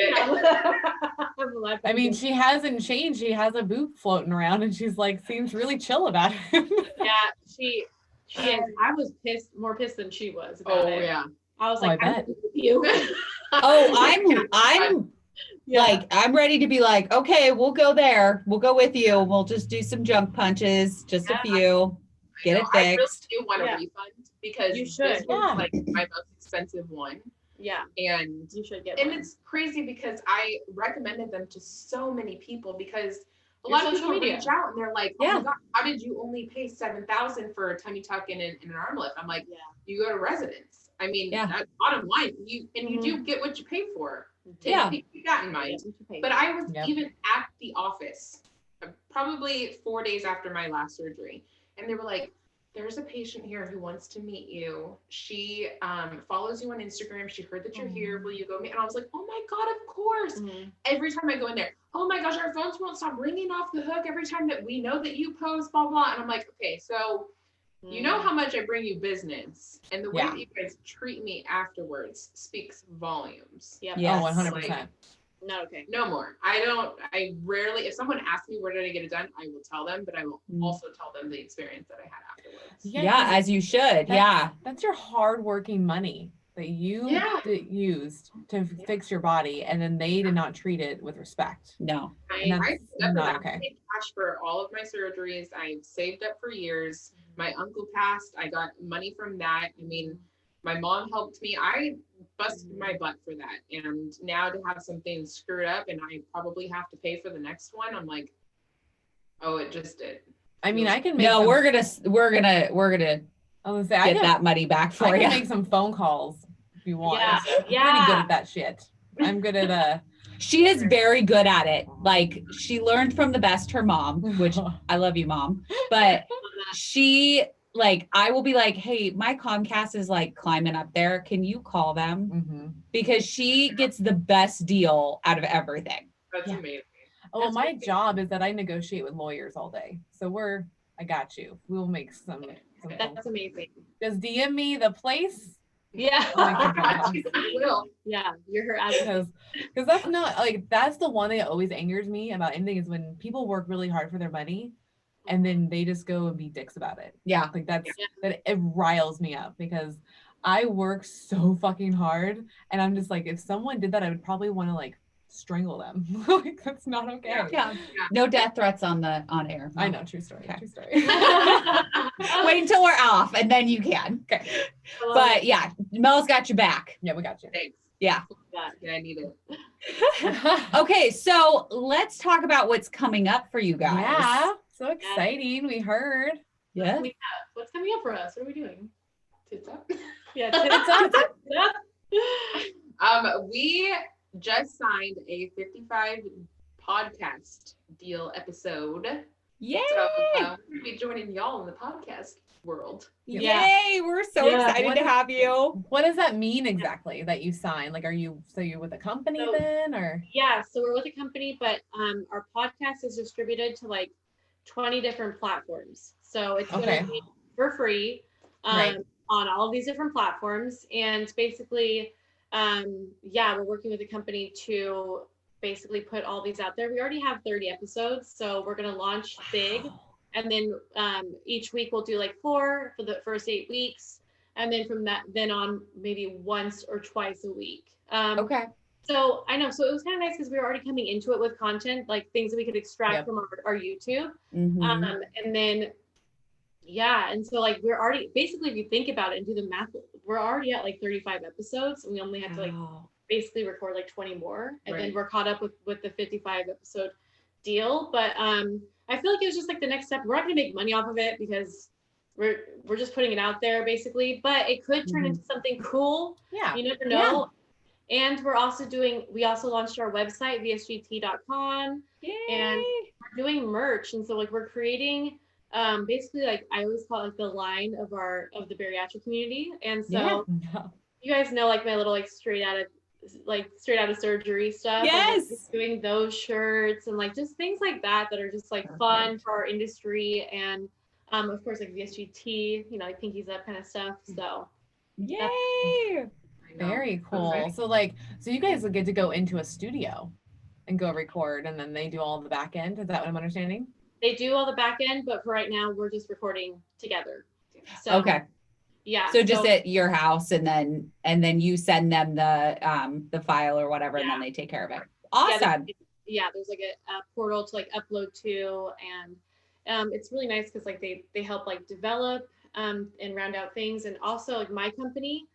I mean, she hasn't changed. She has a boob floating around and she's like, seems really chill about it. Yeah, she is. I was more pissed than she was about it. Oh yeah. I was like, I bet. with you. I'm like, I'm ready to be like, okay, we'll go there. We'll go with you. We'll just do some junk punches, just a few, get it fixed. I really do want a refund because you should. This was like my most expensive one. Yeah. And you should get and one. it's crazy because I recommended them to so many people because a lot of people reach out and they're like, oh my God, how did you only pay $7,000 for a tummy tuck and an arm lift? I'm like, you go to residence. I mean, that's bottom line. You do get what you pay for. Keep that in mind. But I was even at the office probably 4 days after my last surgery, and they were like, there's a patient here who wants to meet you. She follows you on Instagram. She heard that you're here. Will you go meet? And I was like, oh my God, of course. Every time I go in there, oh my gosh, our phones won't stop ringing off the hook every time that we know that you post, blah, blah. And I'm like, okay, so you know how much I bring you business, and the way that you guys treat me afterwards speaks volumes. Yep. Yeah, 100%. Like, not okay. No more. I rarely, if someone asks me where did I get it done, I will tell them, but I will also tell them the experience that I had afterwards. Yeah, as you should. That's your hardworking money that you used to fix your body, and then they did not treat it with respect. No. I paid cash for all of my surgeries. I've saved up for years. My uncle passed. I got money from that. I mean, my mom helped me. I busted my butt for that. And now to have something screwed up and I probably have to pay for the next one, I'm like, oh, it just did. I mean, I can make we're gonna get that money back for you. I can make some phone calls if you want. Yeah. I'm pretty good at that shit. I'm good at She is very good at it. Like, she learned from the best, her mom, which I love you, Mom. But she, like, I will be like, hey, my Comcast is like climbing up there. Can you call them? Because she gets the best deal out of everything. That's amazing. Oh, well, my job is that I negotiate with lawyers all day. So I got you. We'll make some That's amazing. Just DM me the place. Yeah. Will. Yeah, you're her advocate. Because that's not like, that's the one thing that always angers me about anything is when people work really hard for their money and then they just go and be dicks about it. Yeah. Like that it riles me up because I work so fucking hard and I'm just like, if someone did that, I would probably want to like strangle them. Like that's not okay. Yeah. No death threats on air. No. I know, true story. Okay. True story. Wait until we're off and then you can. Okay. But yeah, Mel's got you back. Yeah, we got you. Thanks. Yeah. Yeah, I need it. Okay, so let's talk about what's coming up for you guys. Yeah. So exciting. We heard. Yeah. What's coming up for us? What are we doing? Tits up. Yeah, tits up. We just signed a 55 podcast deal episode. Yay! So we're going to be joining y'all in the podcast world. Yay! We're so excited to have you. What does that mean exactly that you signed? Like, you're with a company then, or? Yeah, so we're with a company, but our podcast is distributed to like 20 different platforms. So it's going to be for free on all of these different platforms. And basically, we're working with a company to basically put all these out there. We already have 30 episodes, so we're going to launch big And then each week we'll do like 4 for the first 8 weeks. And then from that, then on maybe once or twice a week. Okay. So I know, so it was kind of nice because we were already coming into it with content, like things that we could extract from our YouTube. And then, yeah. And so like, we're already, basically, if you think about it and do the math, we're already at like 35 episodes. And we only have to like basically record like 20 more. And then we're caught up with the 55 episode deal. But I feel like it was just like the next step. We're not gonna make money off of it because we're just putting it out there basically, but it could turn into something cool. Yeah. You never know. And we also launched our website, vsgt.com. Yay. And we're doing merch. And so like we're creating basically, like I always call it like the line of the bariatric community. And so you guys know like my little like straight out of surgery stuff. Yes. Like, doing those shirts and like just things like that are just like fun for our industry. And of course like VSG Tea, you know, like pinkies up kind of stuff. So yay. Very cool. So you guys will get to go into a studio and go record, and then they do all the back end. Is that what I'm understanding? They do all the back end, but for right now we're just recording together. So okay. Yeah. So just at your house, and then you send them the file or whatever, and then they take care of it. Awesome. Yeah, there's like a portal to like upload to, and it's really nice because like they help like develop and round out things, and also like my company,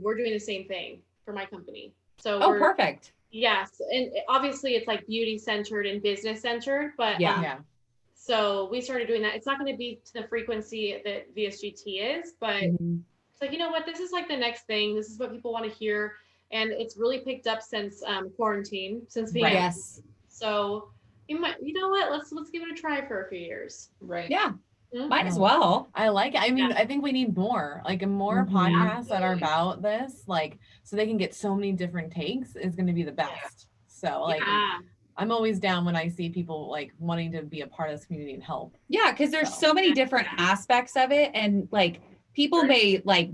we're doing the same thing for my company. So perfect. Yes, and obviously it's like beauty centered and business centered, but so we started doing that. It's not going to be to the frequency that VSGT is, but it's like, you know what, this is like the next thing. This is what people want to hear. And it's really picked up since quarantine, since being so you know what, let's give it a try for a few years. Right. Yeah. Might as well. I like it. I mean, I think we need more podcasts that are about this, like, so they can get so many different takes is going to be the best. So like, I'm always down when I see people like wanting to be a part of this community and help. Yeah. Cause there's so many different aspects of it. And like people may like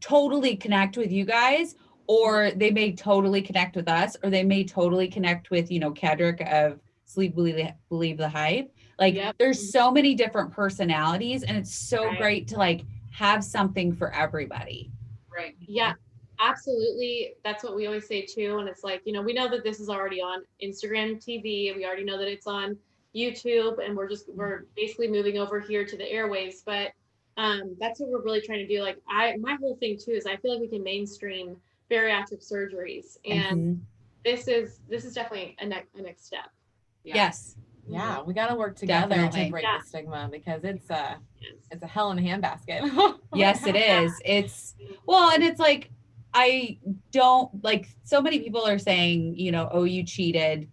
totally connect with you guys, or they may totally connect with us, or they may totally connect with, you know, Kedrick of Sleep Believe the Hype. Like there's so many different personalities, and it's so great to like have something for everybody. Right. Yeah, absolutely. That's what we always say too. And it's like, you know, we know that this is already on Instagram TV. We already know that it's on YouTube, and we're basically moving over here to the airwaves. But that's what we're really trying to do. Like my whole thing too is I feel like we can mainstream bariatric surgeries, and this is definitely a next step. Yes. Yeah, we got to work together to break the stigma, because it's a hell in a handbasket. Yes, it is. It's and it's like, I don't like, so many people are saying, you know, oh, you cheated.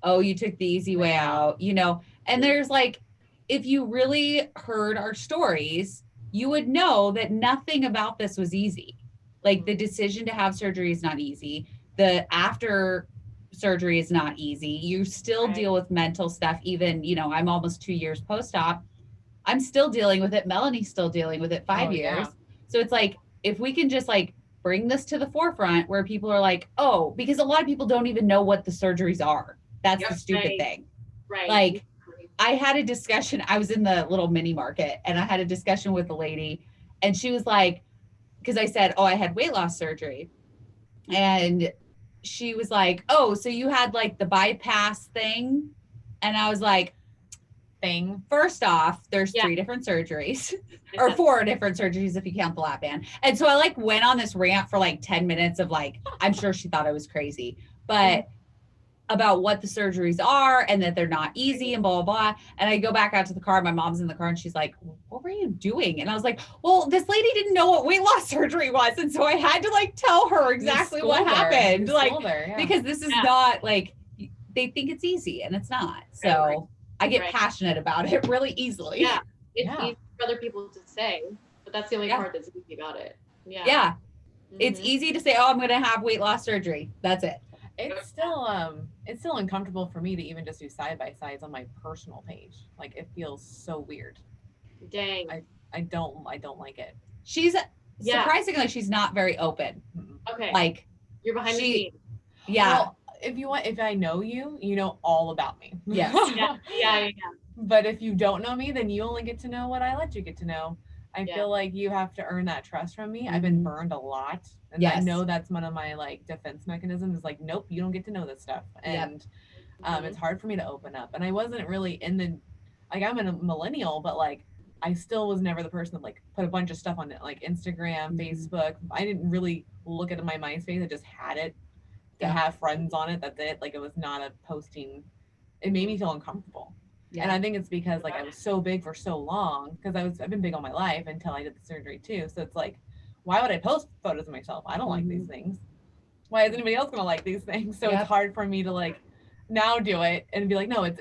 Oh, you took the easy way out, you know, and there's like, if you really heard our stories, you would know that nothing about this was easy. Like the decision to have surgery is not easy. The after surgery is not easy. You still deal with mental stuff. Even, you know, I'm almost 2 years post-op. I'm still dealing with it. Melanie's still dealing with it 5 years. Yeah. So it's like, if we can just like bring this to the forefront where people are like, oh, because a lot of people don't even know what the surgeries are. That's the stupid thing. Right. Like I had a discussion. I was in the little mini market, and I had a discussion with a lady, and she was like, because I said, oh, I had weight loss surgery. And she was like, oh, so you had like the bypass thing? And I was like, first off, there's 3 different surgeries or 4 different surgeries if you count the lap band. And so I like went on this rant for like 10 minutes of like, I'm sure she thought I was crazy, but about what the surgeries are and that they're not easy and blah, blah, blah. And I go back out to the car. My mom's in the car, and she's like, what were you doing? And I was like, well, this lady didn't know what weight loss surgery was. And so I had to like tell her exactly what happened. Like, because this is not like, they think it's easy, and it's not. So I get passionate about it really easily. Yeah. It's easy for other people to say, but that's the only part that's easy about it. Yeah. Yeah. It's easy to say, oh, I'm going to have weight loss surgery. That's it. It's still uncomfortable for me to even just do side-by-sides on my personal page. Like it feels so weird. Dang. I don't like it. She's surprisingly, she's not very open. Okay. Like you're behind the scenes. Yeah. Well, if I know you, you know all about me. Yes. Yeah. But if you don't know me, then you only get to know what I let you get to know. I feel like you have to earn that trust from me. I've been burned a lot. And I know that's one of my like defense mechanisms is like, nope, you don't get to know this stuff. And it's hard for me to open up. And I wasn't really in the, like, I'm a millennial, but like, I still was never the person that like put a bunch of stuff on it, like Instagram, Facebook. I didn't really look at my MySpace. I just had it to have friends on it. That's it. Like it was not a posting. It made me feel uncomfortable. Yeah. And I think it's because like I was so big for so long because I've been big all my life until I did the surgery too. So it's like, why would I post photos of myself? I don't like these things. Why is anybody else gonna like these things? So it's hard for me to like now do it and be like, no, it's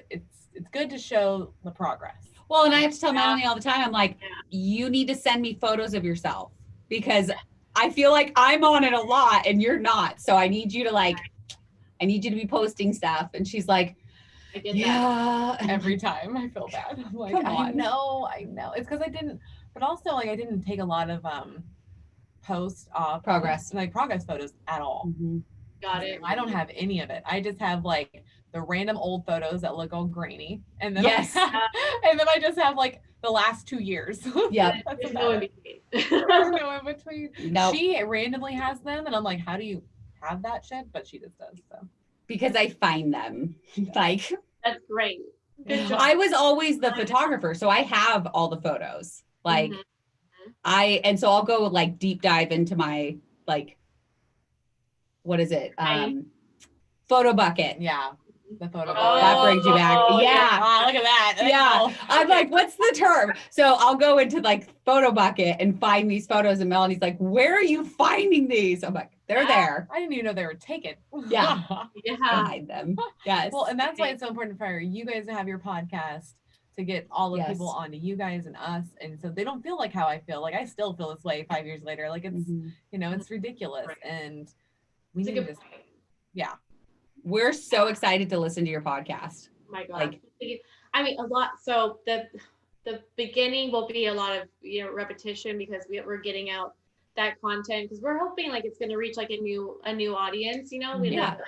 good to show the progress. Well, and I have to tell Melanie all the time, I'm like, you need to send me photos of yourself because I feel like I'm on it a lot and you're not. So I need you to be posting stuff. And she's like, I get that. Every time I feel bad. I'm like, I know. It's because I didn't, but also like I didn't take a lot of progress photos at all. Got it. I don't have any of it. I just have like the random old photos that look all grainy. And then and then I just have like the last 2 years. Yeah. There's no in between. There's no in between. Nope. She randomly has them and I'm like, how do you have that shit? But she just does. So because I find them. Like that's great. I was always the photographer, so I have all the photos. Like and so I'll go like deep dive into my like what is it? Photo bucket. Yeah. The photo that brings you back. Yeah. Wow, look at that. Yeah. I'm like, what's the term? So I'll go into like photo bucket and find these photos and Melanie's like, where are you finding these? I'm like, they're there. I didn't even know they were taken. Yeah. Hide them. Yes. Well, and that's why it's so important for you guys to have your podcast to get all the people onto you guys and us. And so they don't feel like how I feel. Like I still feel this way 5 years later. Like it's, you know, it's ridiculous. Right. And we need to just, we're so excited to listen to your podcast. Oh my God. I mean, a lot. So the beginning will be a lot of, you know, repetition because we're getting out that content because we're hoping like it's going to reach like a new audience, you know, we know that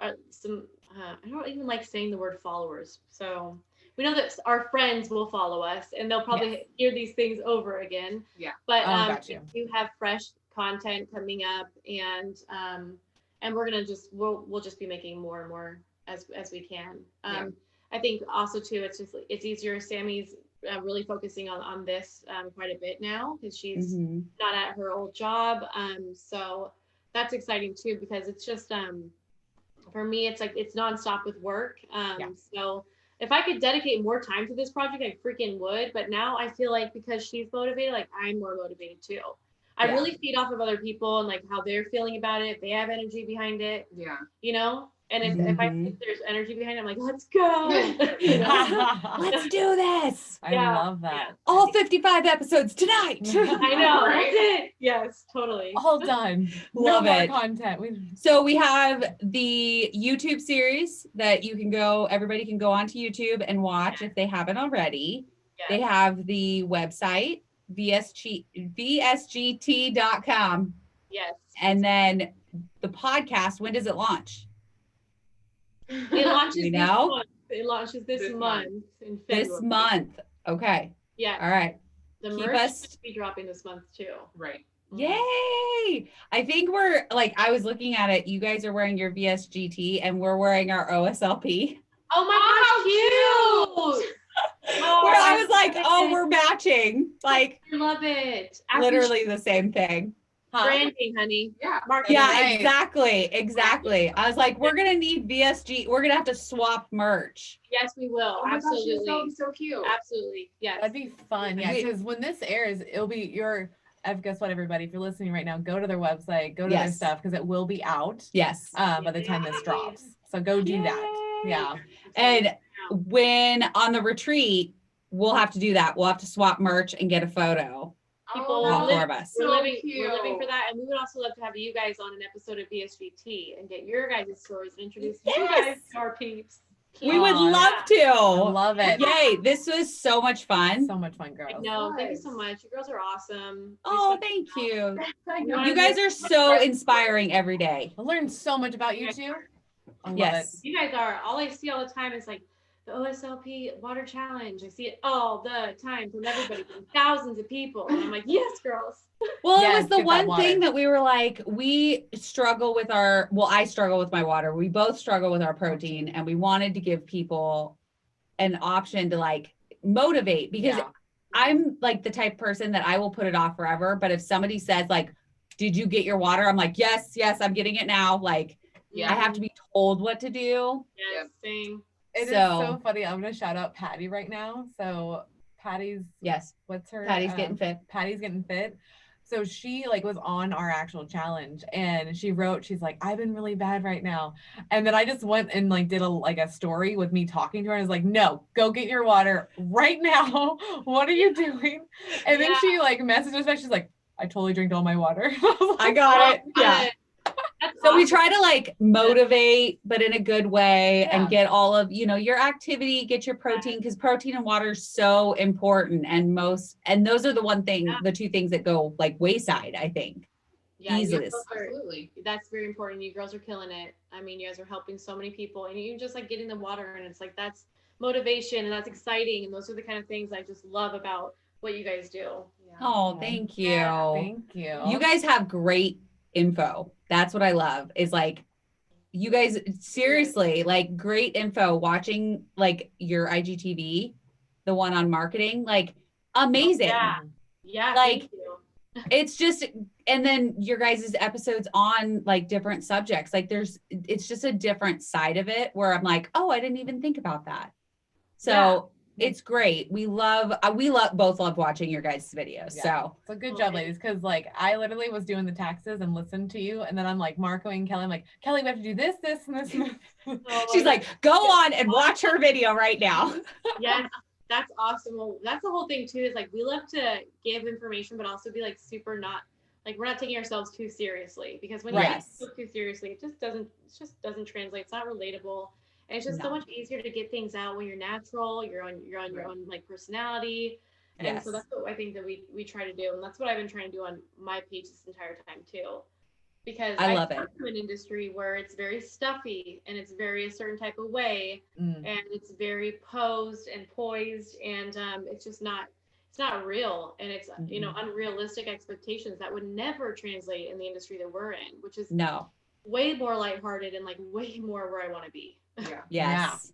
like some, I don't even like saying the word followers. So we know that our friends will follow us and they'll probably hear these things over again. Yeah. But you have fresh content coming up and we're going to we'll just be making more and more as we can. I think also too, it's easier. Sammy's really focusing on this quite a bit now because she's not at her old job. So that's exciting too, because it's just, for me, it's like, it's nonstop with work. So if I could dedicate more time to this project, I freaking would. But now I feel like because she's motivated, like I'm more motivated too. I really feed off of other people and like how they're feeling about it. If they have energy behind it. Yeah. You know? And if I think there's energy behind it, I'm like, let's go. Let's do this. I love that. All 55 episodes tonight. I know. Right? That's it. Yes, totally. All done. Love no it. More content. So we have the YouTube series that everybody can go onto YouTube and watch if they haven't already. Yes. They have the website, VSGT.com. Yes. And then the podcast, when does it launch? It launches this month. It launches this month in February. This month. Okay. Yeah. All right. The merch will be dropping this month too. Right. Yay! I think we're like, I was looking at it. You guys are wearing your VSG Tea and we're wearing our OSLP. Oh my gosh, cute! Where I was like, we're matching. Like, I love it. Literally the same thing. Branding, honey. Yeah. Exactly. I was like, we're gonna need VSG. We're gonna have to swap merch. Yes, we will. Absolutely. Gosh, so cute. Absolutely. Yeah. That'd be fun. Yeah, because when this airs, it'll be guess what, everybody, if you're listening right now, go to their website, go to their stuff because it will be out. Yes. By the time this drops. So go do that. Yeah. And when on the retreat, we'll have to do that. We'll have to swap merch and get a photo. All four of us. We're living for that, and we would also love to have you guys on an episode of VSG Tea and get your guys' stories and introduce you guys to our peeps. We would love to. Love it. Yay! This was so much fun. So much fun, girls. No, thank you so much. You girls are awesome. Oh, thank you. You guys are so inspiring every day. I learned so much about you too. Yes, you guys are. All I see all the time is like the OSLP water challenge. I see it all the time from everybody, from thousands of people. And I'm like, yes, girls. Well, Yes, it was the get that one thing water. that we were like, I struggle with my water. We both struggle with our protein, and we wanted to give people an option to like motivate, because I'm like the type of person that I will put it off forever. But if somebody says like, did you get your water? I'm like, yes, I'm getting it now. Like, I have to be told what to do. Yes, same. It is so funny. I'm going to shout out Patty right now. So Patty's, what's her? Patty's getting fit. Patty's getting fit. So she like was on our actual challenge, and she wrote, she's like, I've been really bad right now. And then I just went and like did a story with me talking to her. I was like, no, go get your water right now. What are you doing? And then she like messaged us back. She's like, I totally drank all my water. I got it. Yeah. So we try to like motivate, but in a good way, and get all of, your activity, get your protein, because protein and water is so important. And those are the two things that go like wayside, I think. Yeah, absolutely. That's very important. You girls are killing it. I mean, you guys are helping so many people, and you just like getting the water, and it's like, that's motivation, and that's exciting. And those are the kind of things I just love about what you guys do. Yeah. Oh, thank you. Yeah, thank you. You guys have great info. That's what I love, is like, you guys seriously, like, great info. Watching like your IGTV, the one on marketing, like amazing. Yeah. Like, thank you. It's just, and then your guys' episodes on like different subjects, like it's just a different side of it where I'm like, oh, I didn't even think about that. So it's great. We both love watching your guys' videos. So good job, ladies. Cause like I literally was doing the taxes and listened to you. And then I'm like marcoing Kelly. I'm like, Kelly, we have to do this, and this. She's like, go on and watch her video right now. Yes, that's awesome. Well, that's the whole thing too, is like, we love to give information, but also be like super not, like, we're not taking ourselves too seriously, because when you take yourself too seriously, it just doesn't translate. It's not relatable. And it's just so much easier to get things out when you're natural, you're on your own like personality. And so that's what I think that we try to do. And that's what I've been trying to do on my page this entire time too. Because I love it. From an industry where it's very stuffy, and it's very a certain type of way, and it's very posed and poised, and it's just not, it's not real, and it's unrealistic expectations that would never translate in the industry that we're in, which is way more lighthearted and like way more where I want to be. Yes.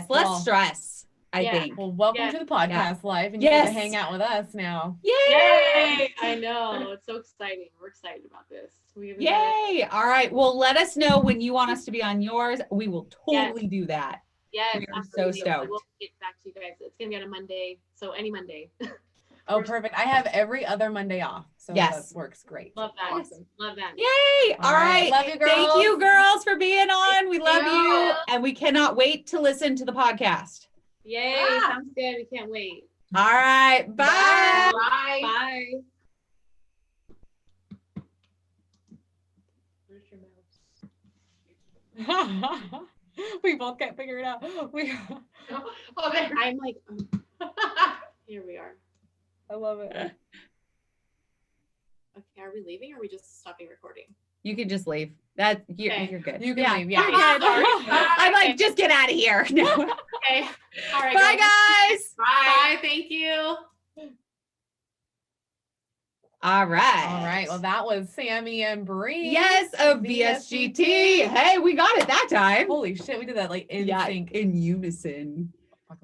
Less stress, I think. Well, welcome to the podcast life, and you get to hang out with us now. Yay! I know, it's so exciting. We're excited about this. Yay! All right. Well, let us know when you want us to be on yours. We will totally do that. Yes, we are so stoked. We'll get back to you guys. It's gonna be on a Monday, so any Monday. Oh, perfect. I have every other Monday off. So that works great. Love that. Awesome. Love that. Yay. All right. Love you, girls. Thank you, girls, for being on. We love you. And we cannot wait to listen to the podcast. Yay. Sounds good. We can't wait. All right. Bye. Bye. Bye. Where's your mouse? We both can't figure it out. I'm like, here we are. I love it. Okay, are we leaving, or are we just stopping recording? You can just leave. You're good. You can leave. Yeah. You're good. I'm like, just get out of here. No. Okay. All right. Bye, guys. Bye. Thank you. All right. All right. Well, that was Sammi and Bre. Yes, of VSG Tea. Hey, we got it that time. Holy shit, we did that like in sync. In unison.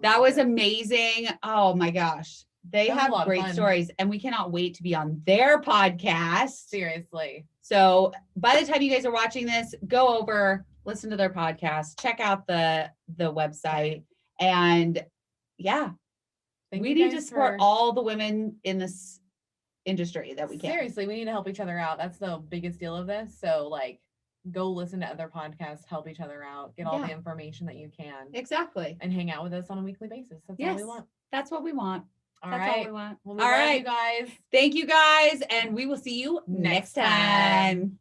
That was amazing. Oh my gosh. They have great stories, and we cannot wait to be on their podcast. Seriously. So by the time you guys are watching this, go over, listen to their podcast, check out the website, and we need to support all the women in this industry that we can. Seriously, we need to help each other out. That's the biggest deal of this. So like, go listen to other podcasts, help each other out, get all the information that you can. Exactly. And hang out with us on a weekly basis. That's all we want. That's what we want. That's all we want. Well, all right, you guys. Thank you guys, and we will see you next time.